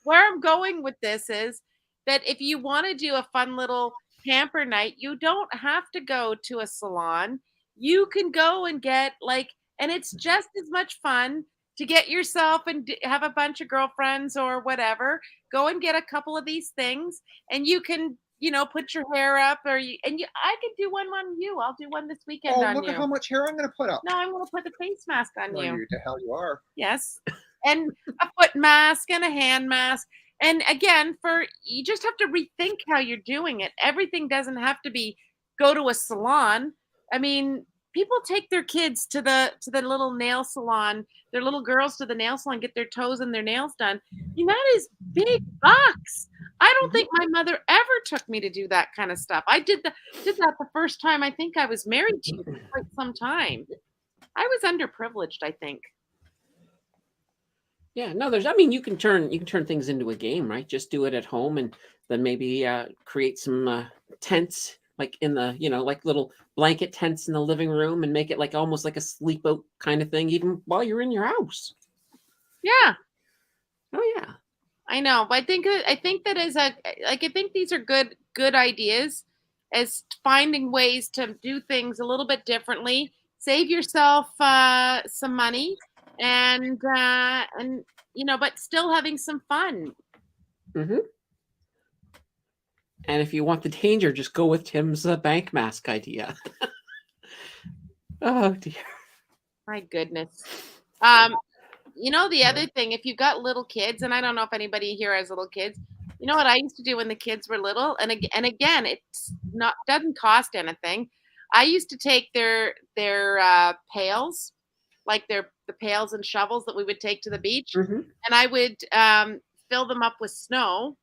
where I'm going with this is that if you want to do a fun little camper night, you don't have to go to a salon. You can go and get and it's just as much fun to get yourself and have a bunch of girlfriends or whatever. Go and get a couple of these things, and you can, put your hair up, I could do one on you. I'll do one this weekend Oh, on look you. at how much hair I'm going to put up. No, I'm going to put the face mask on Well, you. you the hell you are. Yes. And a foot mask and a hand mask. And again, you just have to rethink how you're doing it. Everything doesn't have to be go to a salon. I mean, people take their kids to the little nail salon, their little girls to the nail salon, get their toes and their nails done. That is big bucks. I don't think my mother ever took me to do that kind of stuff. I did that the first time I think I was married to you for quite some time. I was underprivileged, I think. Yeah, no, you can turn things into a game, right? Just do it at home, and then maybe create some tents, like in the, like little blanket tents in the living room, and make it like almost like a sleep out kind of thing, even while you're in your house. Yeah. Oh yeah. I know, but I think that I think these are good ideas, as finding ways to do things a little bit differently, save yourself some money, and but still having some fun. Mm-hmm. And if you want the danger, just go with Tim's bank mask idea. Oh dear. My goodness. The other thing, if you've got little kids, and I don't know if anybody here has little kids, you know what I used to do when the kids were little, and again, it's doesn't cost anything. I used to take their pails, like the pails and shovels that we would take to the beach, Mm-hmm. and I would fill them up with snow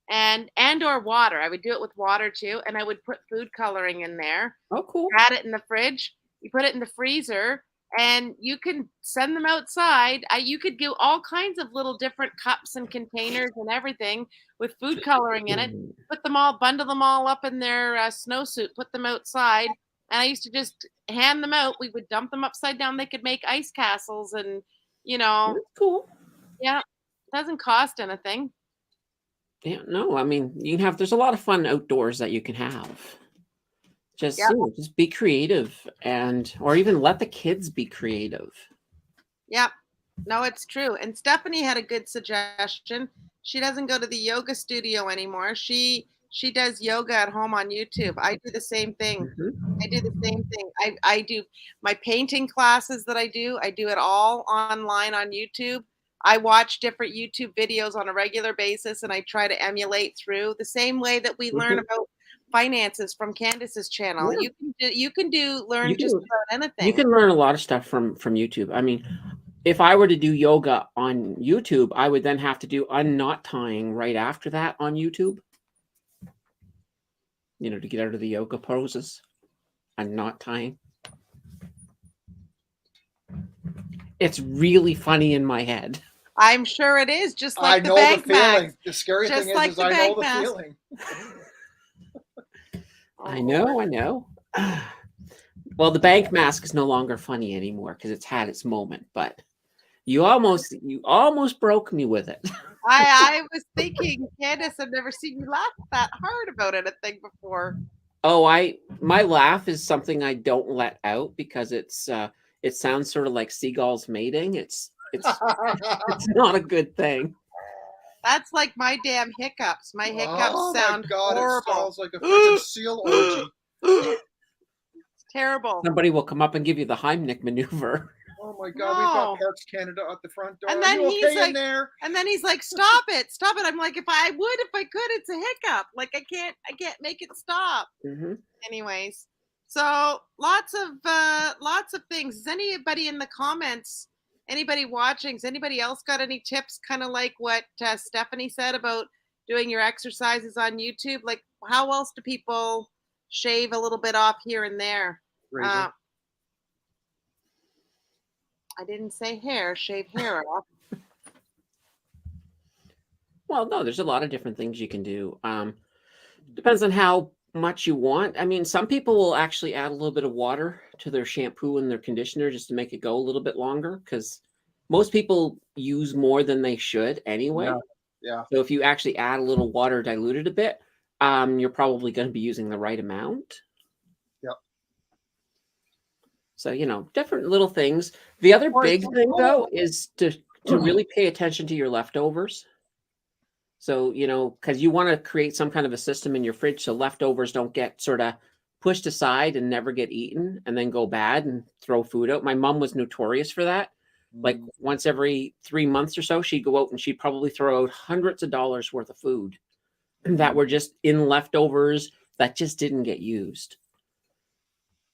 and or water. I would do it with water too, and I would put food coloring in there. Oh, cool. Add it in the fridge. You put it in the freezer, and you can send them outside. You could do all kinds of little different cups and containers and everything with food coloring in it. Bundle them all up in their snowsuit, put them outside. And I used to just hand them out. We would dump them upside down. They could make ice castles, and That's cool. Yeah, doesn't cost anything. Yeah, no, there's a lot of fun outdoors that you can have. Just just be creative, or even let the kids be creative. Yep. No, it's true. And Stephanie had a good suggestion. She doesn't go to the yoga studio anymore. She does yoga at home on YouTube. I do the same thing. Mm-hmm. I do the same thing. I do my painting classes that I do it all online on YouTube. I watch different YouTube videos on a regular basis, and I try to emulate through the same way that we learn about finances from Candace's channel. Yeah. You can learn just about anything. You can learn a lot of stuff from YouTube. If I were to do yoga on YouTube, I would then have to do unknot tying right after that on YouTube. To get out of the yoga poses. Unknot tying. It's really funny in my head. I'm sure it is, just like I the know bank the feeling. mask. The scary Just thing like is the I know bank the mask. feeling. I know. Well, the bank mask is no longer funny anymore because it's had its moment, but you almost broke me with it. I was thinking, Candace, I've never seen you laugh that hard about anything before. Oh, my laugh is something I don't let out because it sounds sort of like seagulls mating. It's not a good thing. That's like my damn hiccups. My hiccups sound horrible. It sounds like a freaking seal orgy. It's terrible. Somebody will come up and give you the Heimlich maneuver. Oh my God, we've got Parks Canada at the front door. And then Are you okay in there? And then he's like, "Stop it! I'm like, if I could, it's a hiccup. Like I can't make it stop. Mm-hmm. Anyways, so lots of things. Does anybody in the comments anybody watching, has anybody else got any tips, kind of like what Stephanie said about doing your exercises on YouTube? Like, how else do people shave a little bit off here and there? Razor. I didn't say hair, shave hair off. Well, no, there's a lot of different things you can do. Depends on how much you want. I mean, some people will actually add a little bit of water to their shampoo and their conditioner just to make it go a little bit longer, because most people use more than they should anyway. Yeah. So if you actually add a little water, dilute it a bit, you're probably going to be using the right amount. Yep. So, different little things. The other big thing, though, is to really pay attention to your leftovers. So, because you want to create some kind of a system in your fridge so leftovers don't get sort of pushed aside and never get eaten and then go bad and throw food out. My mom was notorious for that. Like once every 3 months or so, she'd go out and she'd probably throw out hundreds of dollars worth of food that were just in leftovers that just didn't get used.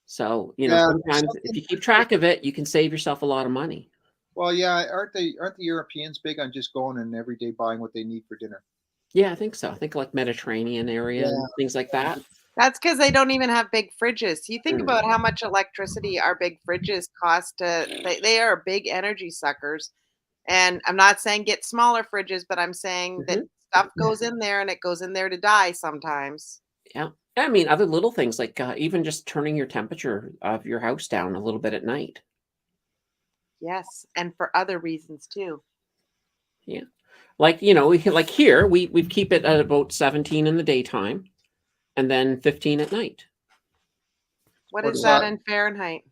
So, sometimes if you keep track of it, you can save yourself a lot of money. Well, yeah, aren't the Europeans big on just going and every day buying what they need for dinner? Yeah, I think so. I think like Mediterranean area and things like that. That's because they don't even have big fridges. You think about how much electricity our big fridges cost. They are big energy suckers. And I'm not saying get smaller fridges, but I'm saying that stuff goes in there and it goes in there to die sometimes. Yeah. I mean, other little things like even just turning your temperature of your house down a little bit at night. Yes, and for other reasons too. Yeah. Like, like here, we keep it at about 17 in the daytime and then 15 at night. What is that in Fahrenheit?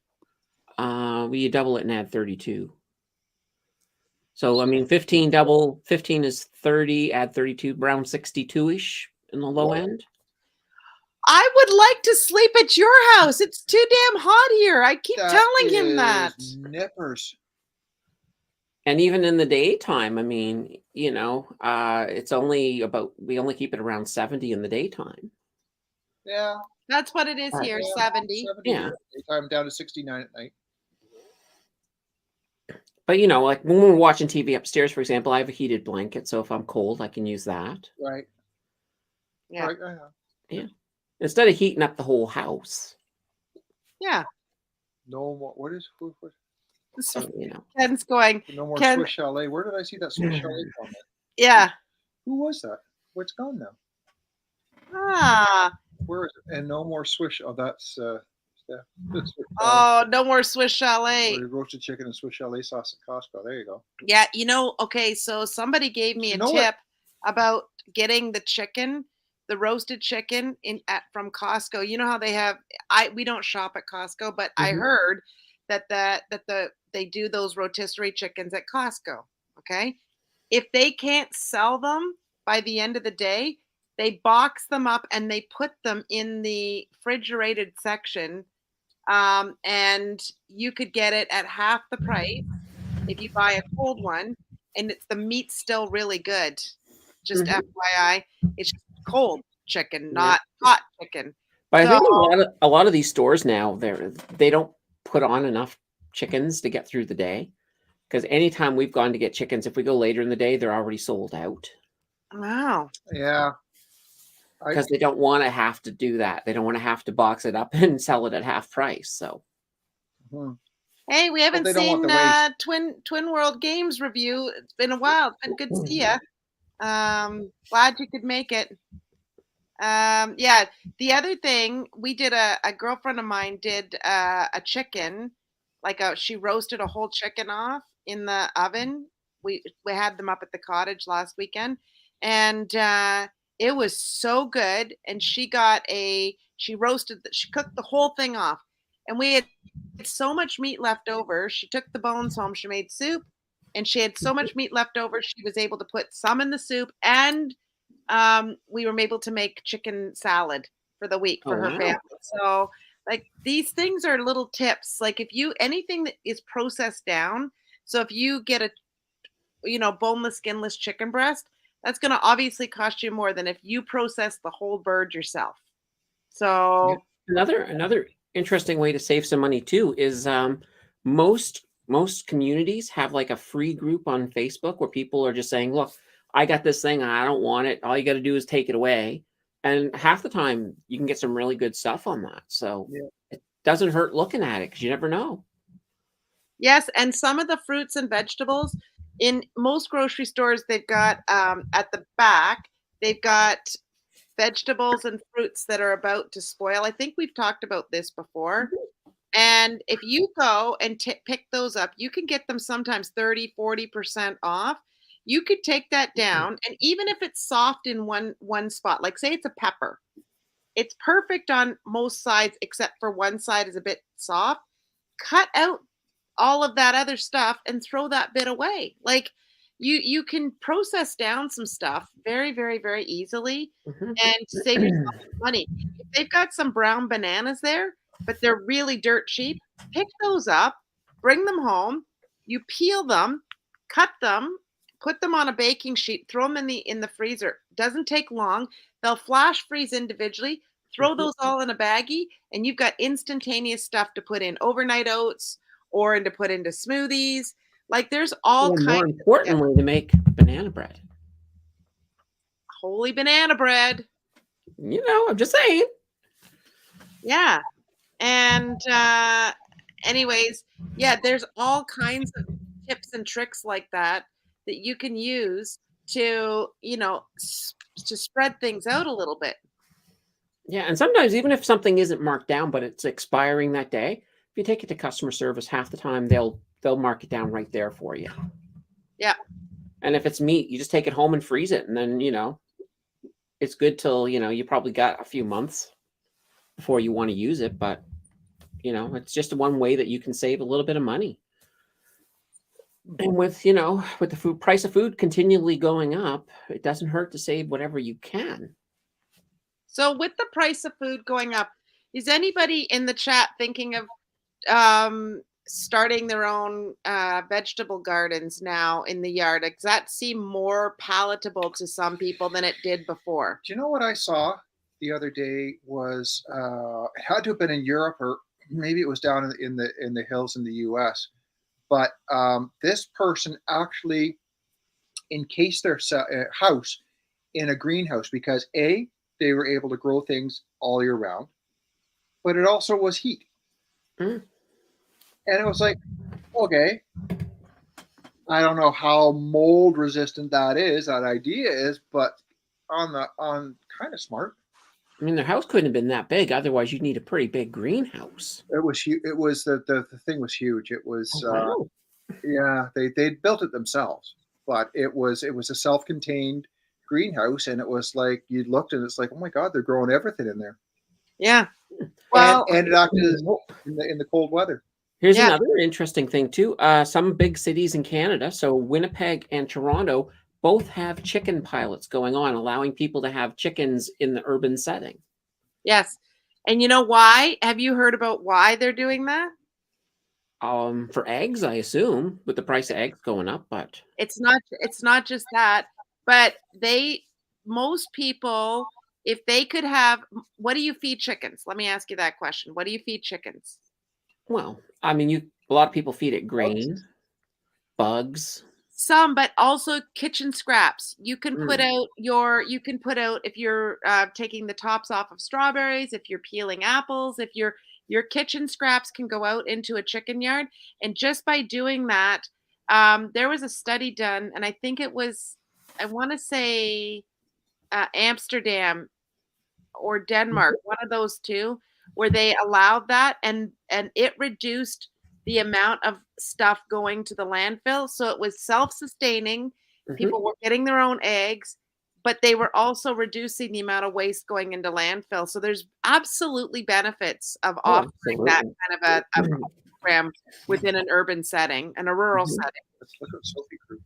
We double it and add 32. So, I mean, 15 is 30, add 32, around 62-ish in the low end. I would like to sleep at your house. It's too damn hot here. I keep telling him that. Nippers. And even in the daytime, I mean, it's only we only keep it around 70 in the daytime. Yeah. That's what it is here, 70. Yeah. I'm down to 69 at night. But, like when we're watching TV upstairs, for example, I have a heated blanket. So if I'm cold, I can use that. Right. Yeah. Right. Yeah. Instead of heating up the whole house. Yeah. No more. What is food? So, Ken's going. No more Swiss Chalet. Where did I see that Swiss Chalet from? Yeah. Who was that? What's gone now? Ah. Where is it? And no more Swiss. Oh, that's no more Swiss Chalet. Roasted chicken and Swiss Chalet sauce at Costco. There you go. Yeah, okay, so somebody gave me a tip about getting the chicken, the roasted chicken from Costco. You know how they have we don't shop at Costco, but I heard that they do those rotisserie chickens at Costco. Okay. If they can't sell them by the end of the day, they box them up and they put them in the refrigerated section. And you could get it at half the price if you buy a cold one, and the meat's still really good. Just FYI, it's cold chicken, not hot chicken. But I think a lot of these stores now, they don't put on enough chickens to get through the day, because anytime we've gone to get chickens, if we go later in the day, they're already sold out. Wow. Yeah. Because they don't want to have to do that. They don't want to have to box it up and sell it at half price. So, hey, we haven't seen Twin World Games review. It's been a while. It's been good to see you. Glad you could make it. Yeah. The other thing we did, a girlfriend of mine did a chicken, she roasted a whole chicken off in the oven. We had them up at the cottage last weekend, and it was so good. And she cooked the whole thing off, and we had so much meat left over. She took the bones home. She made soup, and she had so much meat left over. She was able to put some in the soup, and we were able to make chicken salad for the week for her family. So these things are little tips. Like anything that is processed down. So if you get a, boneless, skinless chicken breast, that's going to obviously cost you more than if you process the whole bird yourself. So another interesting way to save some money too is most most communities have like a free group on Facebook where people are just saying, look, I got this thing, I don't want it. All you got to do is take it away. And half the time you can get some really good stuff on that. So Yeah. it doesn't hurt looking at it because you never know. Yes, and some of the fruits and vegetables in most grocery stores, they've got at the back, they've got vegetables and fruits that are about to spoil. I think we've talked about this before. And if you go and pick those up, you can get them sometimes 30-40% off. You could take that down, and even if it's soft in one spot, like say it's a pepper, it's perfect on most sides except for one side is a bit soft. Cut out all of that other stuff and throw that bit away. Like you can process down some stuff very, very, very easily and save yourself money. If they've got some brown bananas there, but they're really dirt cheap, pick those up, bring them home, you peel them, cut them, put them on a baking sheet, throw them in the freezer. Doesn't take long. They'll flash freeze individually. Throw those all in a baggie, and you've got instantaneous stuff to put in overnight oats or to put into smoothies. Like there's all Or kinds more of importantly, to make banana bread. holy banana bread. I'm just saying. Yeah. And anyways, yeah, there's all kinds of tips and tricks like that you can use to, to spread things out a little bit. Yeah, and sometimes even if something isn't marked down, but it's expiring that day, if you take it to customer service, half the time they'll mark it down right there for you. Yeah. And if it's meat, you just take it home and freeze it, and then it's good till you probably got a few months before you want to use it. But it's just one way that you can save a little bit of money. And with with the food price of food continually going up, it doesn't hurt to save whatever you can. So with the price of food going up, is anybody in the chat thinking of starting their own vegetable gardens now in the yard? Does that seem more palatable to some people than it did before? Do you know what I saw the other day was it had to have been in Europe or maybe it was down in the hills in the U.S. But this person actually encased their house in a greenhouse because they were able to grow things all year round, but it also was heat. Mm. And it was like, okay, I don't know how mold resistant that idea is, but on kind of smart. I mean, their house couldn't have been that big. Otherwise, you'd need a pretty big greenhouse. It was huge. It was the thing was huge. It was Wow. yeah. They built it themselves, but it was a self-contained greenhouse, and it was like you looked and it's like, oh my god, they're growing everything in there. Yeah. Well, and it acted in the cold weather. Here's Yeah. another interesting thing too. Some big cities in Canada, so Winnipeg and Toronto, both have chicken pilots going on, allowing people to have chickens in the urban setting. Yes. And you know why? Have you heard about why they're doing that? For eggs, I assume, with the price of eggs going up, but It's not just that, but most people, if they could have, what do you feed chickens? Let me ask you that question. What do you feed chickens? well, I mean, a lot of people feed it grain, bugs. Some, but also kitchen scraps. You can put out if you're taking the tops off of strawberries, if you're peeling apples, if your kitchen scraps can go out into a chicken yard. And just by doing that, there was a study done, and I think it was, I want to say Amsterdam or Denmark, one of those two, where they allowed that, and it reduced the amount of stuff going to the landfill. So it was self-sustaining. People were getting their own eggs, but they were also reducing the amount of waste going into landfill. So there's absolutely benefits of offering that kind of a program within an urban setting and a rural setting. Let's look at Sophie Crew.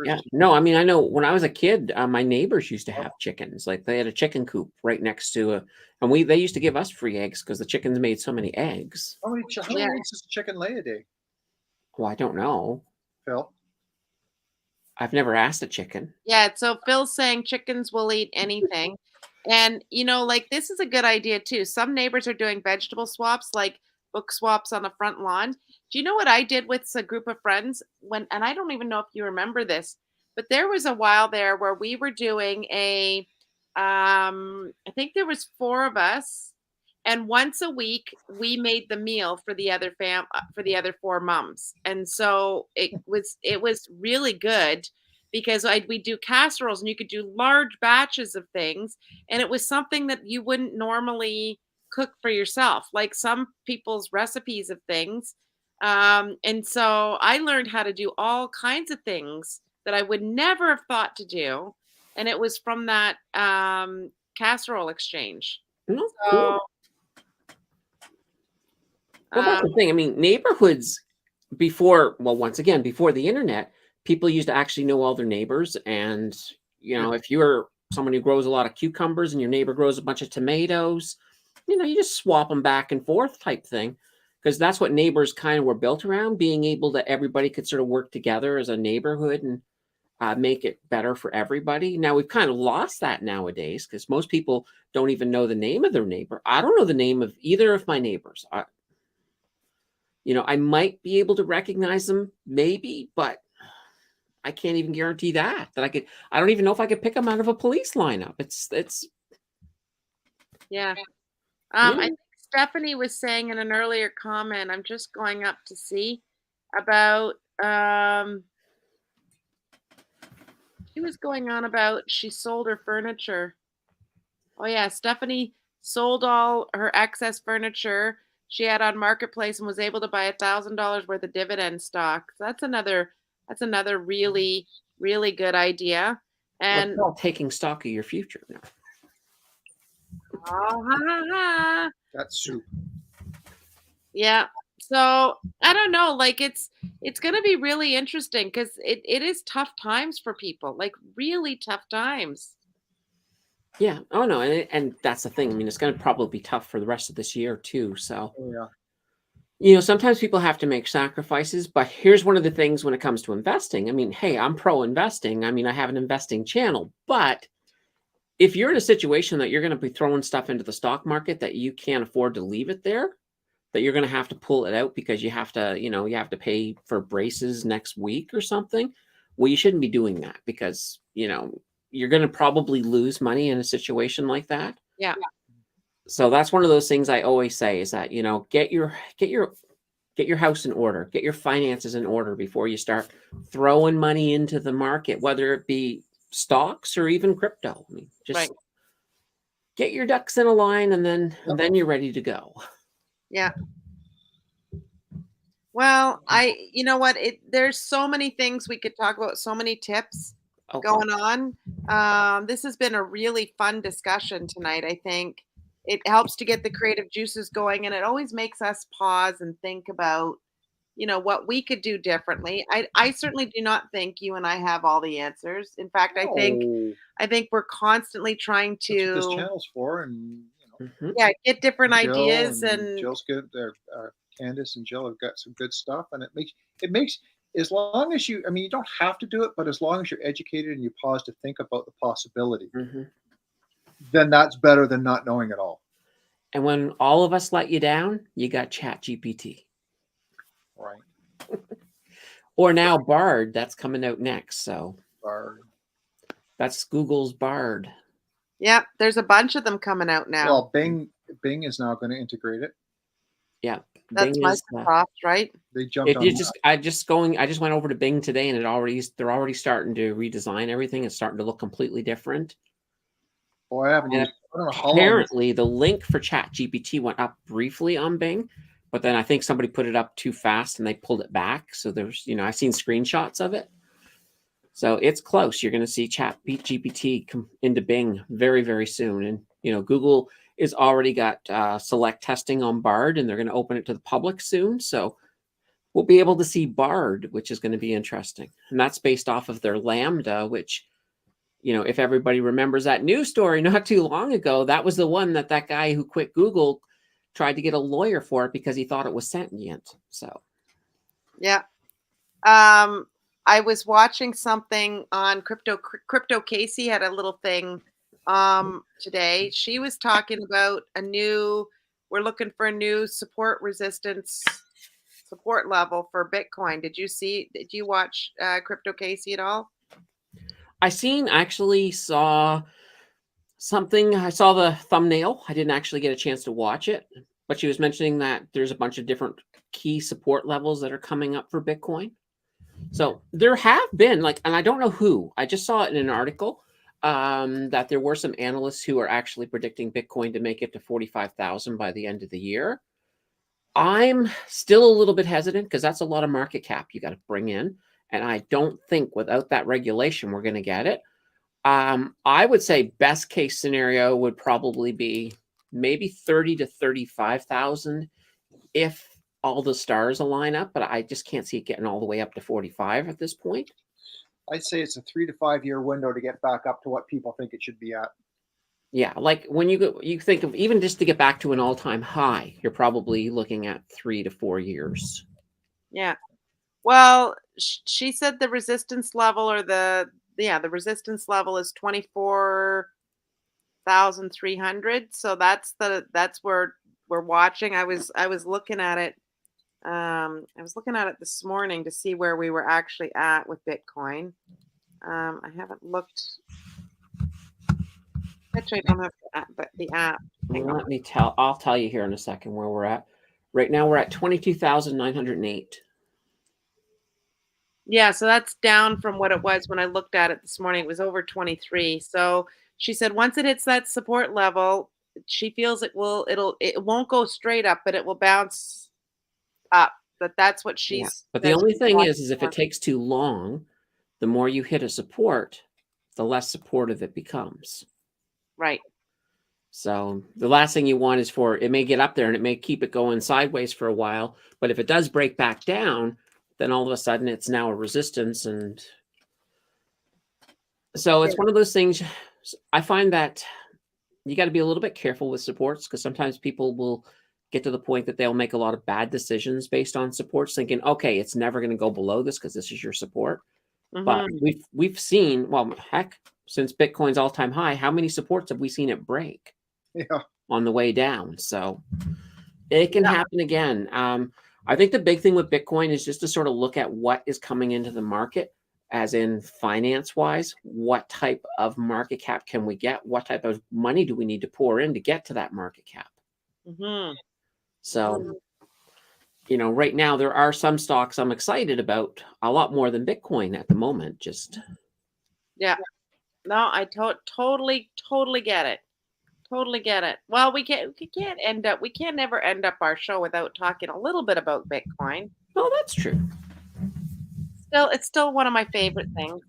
Yeah, no, I mean, I know when I was a kid, my neighbors used to have chickens. Like they had a chicken coop right next to they used to give us free eggs because the chickens made so many eggs. How many eggs does a chicken lay a day? Well, I don't know. Phil? I've never asked a chicken. Yeah, so Phil's saying chickens will eat anything. And, like this is a good idea too. Some neighbors are doing vegetable swaps. Like book swaps on the front lawn. Do you know what I did with a group of friends and I don't even know if you remember this, but there was a while there where we were doing I think there was 4 of us, and once a week we made the meal for the other for the other 4 moms. And so it was really good because we do casseroles and you could do large batches of things, and it was something that you wouldn't normally cook for yourself, like some people's recipes of things. And so I learned how to do all kinds of things that I would never have thought to do. And it was from that casserole exchange. No, So, cool. Well, that's the thing. I mean, neighborhoods before, well, once again, before the internet, people used to actually know all their neighbors. And, if you're someone who grows a lot of cucumbers and your neighbor grows a bunch of tomatoes, you just swap them back and forth type thing. Because that's what neighbors kind of were built around, being able to everybody could sort of work together as a neighborhood and make it better for everybody. Now we've kind of lost that nowadays because most people don't even know the name of their neighbor. I don't know the name of either of my neighbors. I might be able to recognize them, maybe, but I can't even guarantee that I could. I don't even know if I could pick them out of a police lineup. It's yeah. yeah. I think Stephanie was saying in an earlier comment, I'm just going up to see about, she was going on about she sold her furniture. Oh yeah, Stephanie sold all her excess furniture she had on Marketplace and was able to buy $1,000 worth of dividend stock. So that's another really, really good idea. Well, And it's all taking stock of your future now. oh, ha, ha, ha. That's soup. Yeah. So I don't know, like it's gonna be really interesting because it is tough times for people, like really tough times. Yeah. Oh no, and that's the thing. I mean, it's going to probably be tough for the rest of this year too. So Oh, yeah. sometimes people have to make sacrifices, but here's one of the things when it comes to investing. I mean, hey, I'm pro investing. I mean, I have an investing channel, but if you're in a situation that you're going to be throwing stuff into the stock market that you can't afford to leave it there, that you're going to have to pull it out because you have to, you have to pay for braces next week or something. Well, you shouldn't be doing that because, you're going to probably lose money in a situation like that. Yeah. So that's one of those things I always say is that, get your house in order, get your finances in order before you start throwing money into the market, whether it be stocks or even crypto. I mean, just Right. get your ducks in a line and then you're ready to go. Yeah. Well, you know what? There's so many things we could talk about, so many tips Okay. going on. This has been a really fun discussion tonight. I think it helps to get the creative juices going, and it always makes us pause and think about, what we could do differently. I certainly do not think you and I have all the answers. In fact, No, I think we're constantly trying that's what this to, channel's for, and Mhm. yeah, get different Jill ideas and and Jill's good. Candace and Jill have got some good stuff, and it makes as long as you. I mean, you don't have to do it, but as long as you're educated and you pause to think about the possibility, Mhm. then that's better than not knowing at all. And when all of us let you down, you got ChatGPT. Right? Or now Bard, that's coming out next. So Or, that's Google's Bard. yeah, there's a bunch of them coming out now. well, Bing is now going to integrate it. Yeah. That's Bing is Microsoft, right? They jumped if on you that. I just went over to Bing today and they're already starting to redesign everything. It's starting to look completely different. Oh, I haven't And used. I don't know how long. apparently the link for ChatGPT went up briefly on Bing, but then I think somebody put it up too fast and they pulled it back. So there's, I've seen screenshots of it. So it's close. You're going to see ChatGPT come into Bing very, very soon. And, Google is already got select testing on Bard and they're going to open it to the public soon. So we'll be able to see Bard, which is going to be interesting. And that's based off of their Lambda, which, if everybody remembers that news story not too long ago, that was the one that guy who quit Google tried to get a lawyer for it because he thought it was sentient. So, Yeah. I was watching something on Crypto Casey had a little thing today. She was talking about a new we're looking for a new support resistance support level for Bitcoin. Did you watch Crypto Casey at all? I actually saw something. I saw the thumbnail. I didn't actually get a chance to watch it, but she was mentioning that there's a bunch of different key support levels that are coming up for Bitcoin. So there have been and I don't know who. I just saw it in an article that there were some analysts who are actually predicting Bitcoin to make it to 45,000 by the end of the year. I'm still a little bit hesitant because that's a lot of market cap you got to bring in. And I don't think without that regulation, we're going to get it. I would say best case scenario would probably be maybe 30 to 35,000 if all the stars align up, but I just can't see it getting all the way up to 45 at this point. I'd say it's a 3 to 5 year window to get back up to what people think it should be at. Yeah, like when you think of even just to get back to an all-time high, you're probably looking at 3 to 4 years. Yeah. Well, she said the resistance level or the resistance level is 24,300. So that's where we're watching. I was looking at it. I was looking at it this morning to see where we were actually at with Bitcoin. I haven't looked. Actually, I don't have the app. I'll tell you here in a second where we're at. Right now, we're at 22,908. Yeah, so that's down from what it was when I looked at it this morning. It was over 23. So she said once it hits that support level, she feels it won't go straight up, but it will bounce up. But that's what she's. But the only thing is if it takes too long, the more you hit a support, the less supportive it becomes. Right. So the last thing you want is for it may get up there and it may keep it going sideways for a while. But if it does break back down, then all of a sudden it's now a resistance. And so it's one of those things. I find that you got to be a little bit careful with supports because sometimes people will get to the point that they'll make a lot of bad decisions based on supports, thinking, okay, it's never going to go below this because this is your support. Mm-hmm. But we've seen, well, heck, since Bitcoin's all-time high, how many supports have we seen it break on the way down? So it can happen again. I think the big thing with Bitcoin is just to sort of look at what is coming into the market, as in finance-wise, what type of market cap can we get? What type of money do we need to pour in to get to that market cap? Mm-hmm. So, right now there are some stocks I'm excited about a lot more than Bitcoin at the moment. Yeah. No, I totally get it. Totally get it. Well, we can't never end up our show without talking a little bit about Bitcoin. Oh, that's true. It's still one of my favorite things.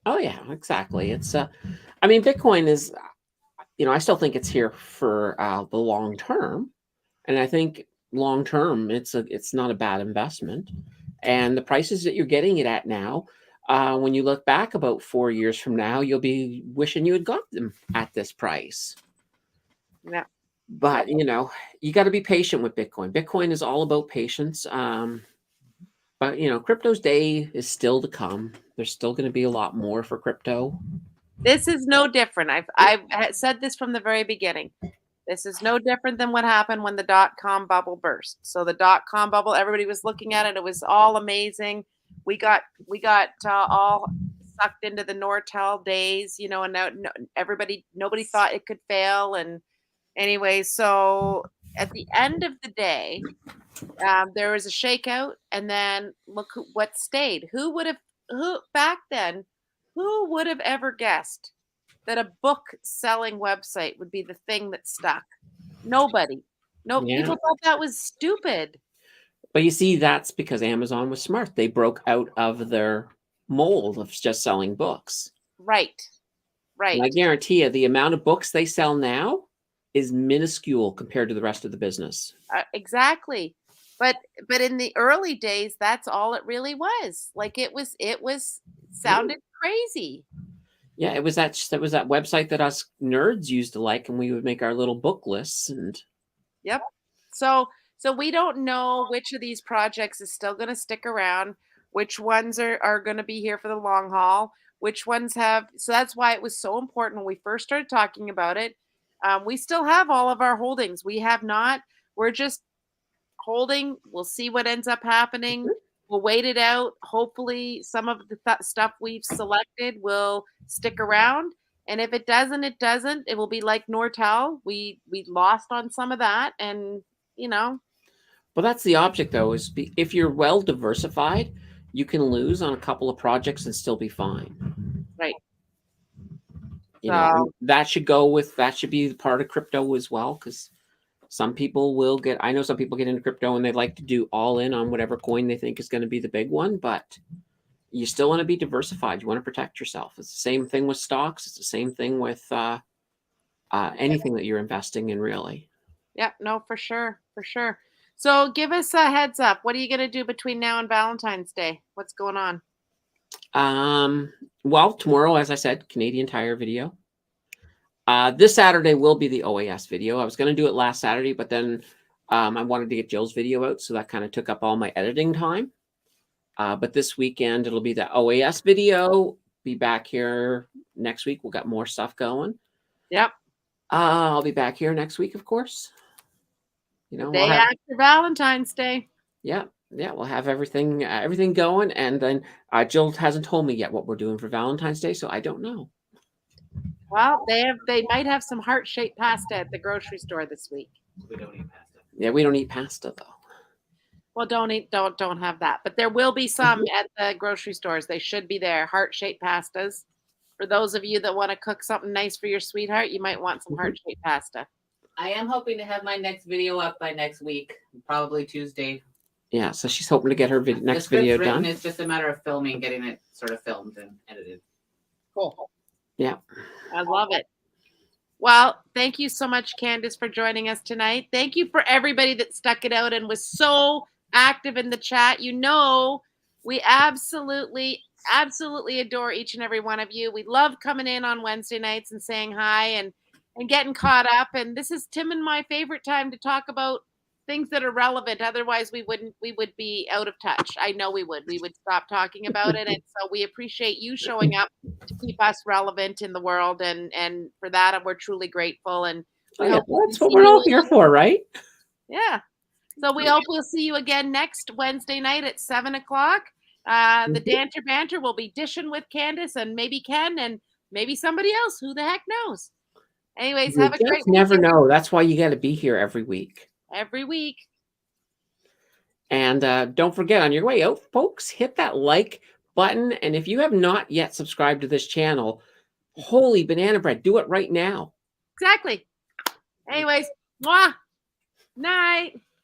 Oh yeah, exactly. It's Bitcoin is, I still think it's here for the long term, and I think long term it's not a bad investment, and the prices that you're getting it at now, when you look back about 4 years from now, you'll be wishing you had got them at this price. Yeah. But you got to be patient with Bitcoin. Bitcoin is all about patience. But crypto's day is still to come. There's still going to be a lot more for crypto. This is no different. I've said this from the very beginning. This is no different than what happened when the .com bubble burst. So the .com bubble, everybody was looking at it. It was all amazing. We got all sucked into the Nortel days, and now nobody thought it could fail. And anyway, so at the end of the day, there was a shakeout, and then look what stayed. Who back then, who would have ever guessed that a book selling website would be the thing that stuck? Nobody. People thought that was stupid. But you see, that's because Amazon was smart. They broke out of their mold of just selling books. Right. And I guarantee you, the amount of books they sell now is minuscule compared to the rest of the business. Exactly. But in the early days, that's all it really was. Like it sounded crazy. Yeah, it was that website that us nerds used to like, and we would make our little book lists. And yep. So we don't know which of these projects is still going to stick around, which ones are going to be here for the long haul, which ones have. So that's why it was so important when we first started talking about it. We still have all of our holdings. We have not. We're just holding. We'll see what ends up happening. We'll wait it out. Hopefully, some of the stuff we've selected will stick around. And if it doesn't, it doesn't. It will be like Nortel. We lost on some of that, and Well, that's the object, though, is if you're well diversified, you can lose on a couple of projects and still be fine. Right. And that should be part of crypto as well, because some people I know some people get into crypto and they like to do all in on whatever coin they think is going to be the big one, but you still want to be diversified. You want to protect yourself. It's the same thing with stocks. It's the same thing with anything that you're investing in, really. Yeah, no, for sure. For sure. So give us a heads up. What are you going to do between now and Valentine's Day? What's going on? Well, tomorrow, as I said, Canadian Tire video. This Saturday will be the OAS video. I was going to do it last Saturday, but then I wanted to get Jill's video out, so that kind of took up all my editing time. But this weekend, it'll be the OAS video. Be back here next week. We'll got more stuff going. Yep. I'll be back here next week, of course. Day after Valentine's Day. Yeah, we'll have everything going, and then Jill hasn't told me yet what we're doing for Valentine's Day, so I don't know. Well, they might have some heart-shaped pasta at the grocery store this week. We don't eat pasta. Yeah, we don't eat pasta though. Well, don't have that, but there will be some at the grocery stores. They should be there. Heart-shaped pastas. For those of you that want to cook something nice for your sweetheart, you might want some heart-shaped pasta. I am hoping to have my next video up by next week, probably Tuesday. Yeah, so she's hoping to get her next video done. It's just a matter of filming, getting it sort of filmed and edited. Cool. Yeah. I love it. Well, thank you so much, Candace, for joining us tonight. Thank you for everybody that stuck it out and was so active in the chat. We absolutely adore each and every one of you. We love coming in on Wednesday nights and saying hi and getting caught up. And this is Tim and my favorite time to talk about things that are relevant. Otherwise, we would be out of touch. I know we would stop talking about it. And so we appreciate you showing up to keep us relevant in the world. And for that, we're truly grateful. And that's what we're all here for, right? Yeah. So we hope we'll see you again next Wednesday night at 7:00. The Danter Banter will be dishing with Candace and maybe Ken and maybe somebody else. Who the heck knows? Anyways, have a great week. Never know. That's why you got to be here every week. Every week. And don't forget, on your way out, folks, hit that like button. And if you have not yet subscribed to this channel, holy banana bread, do it right now. Exactly. Anyways, mwah. Night.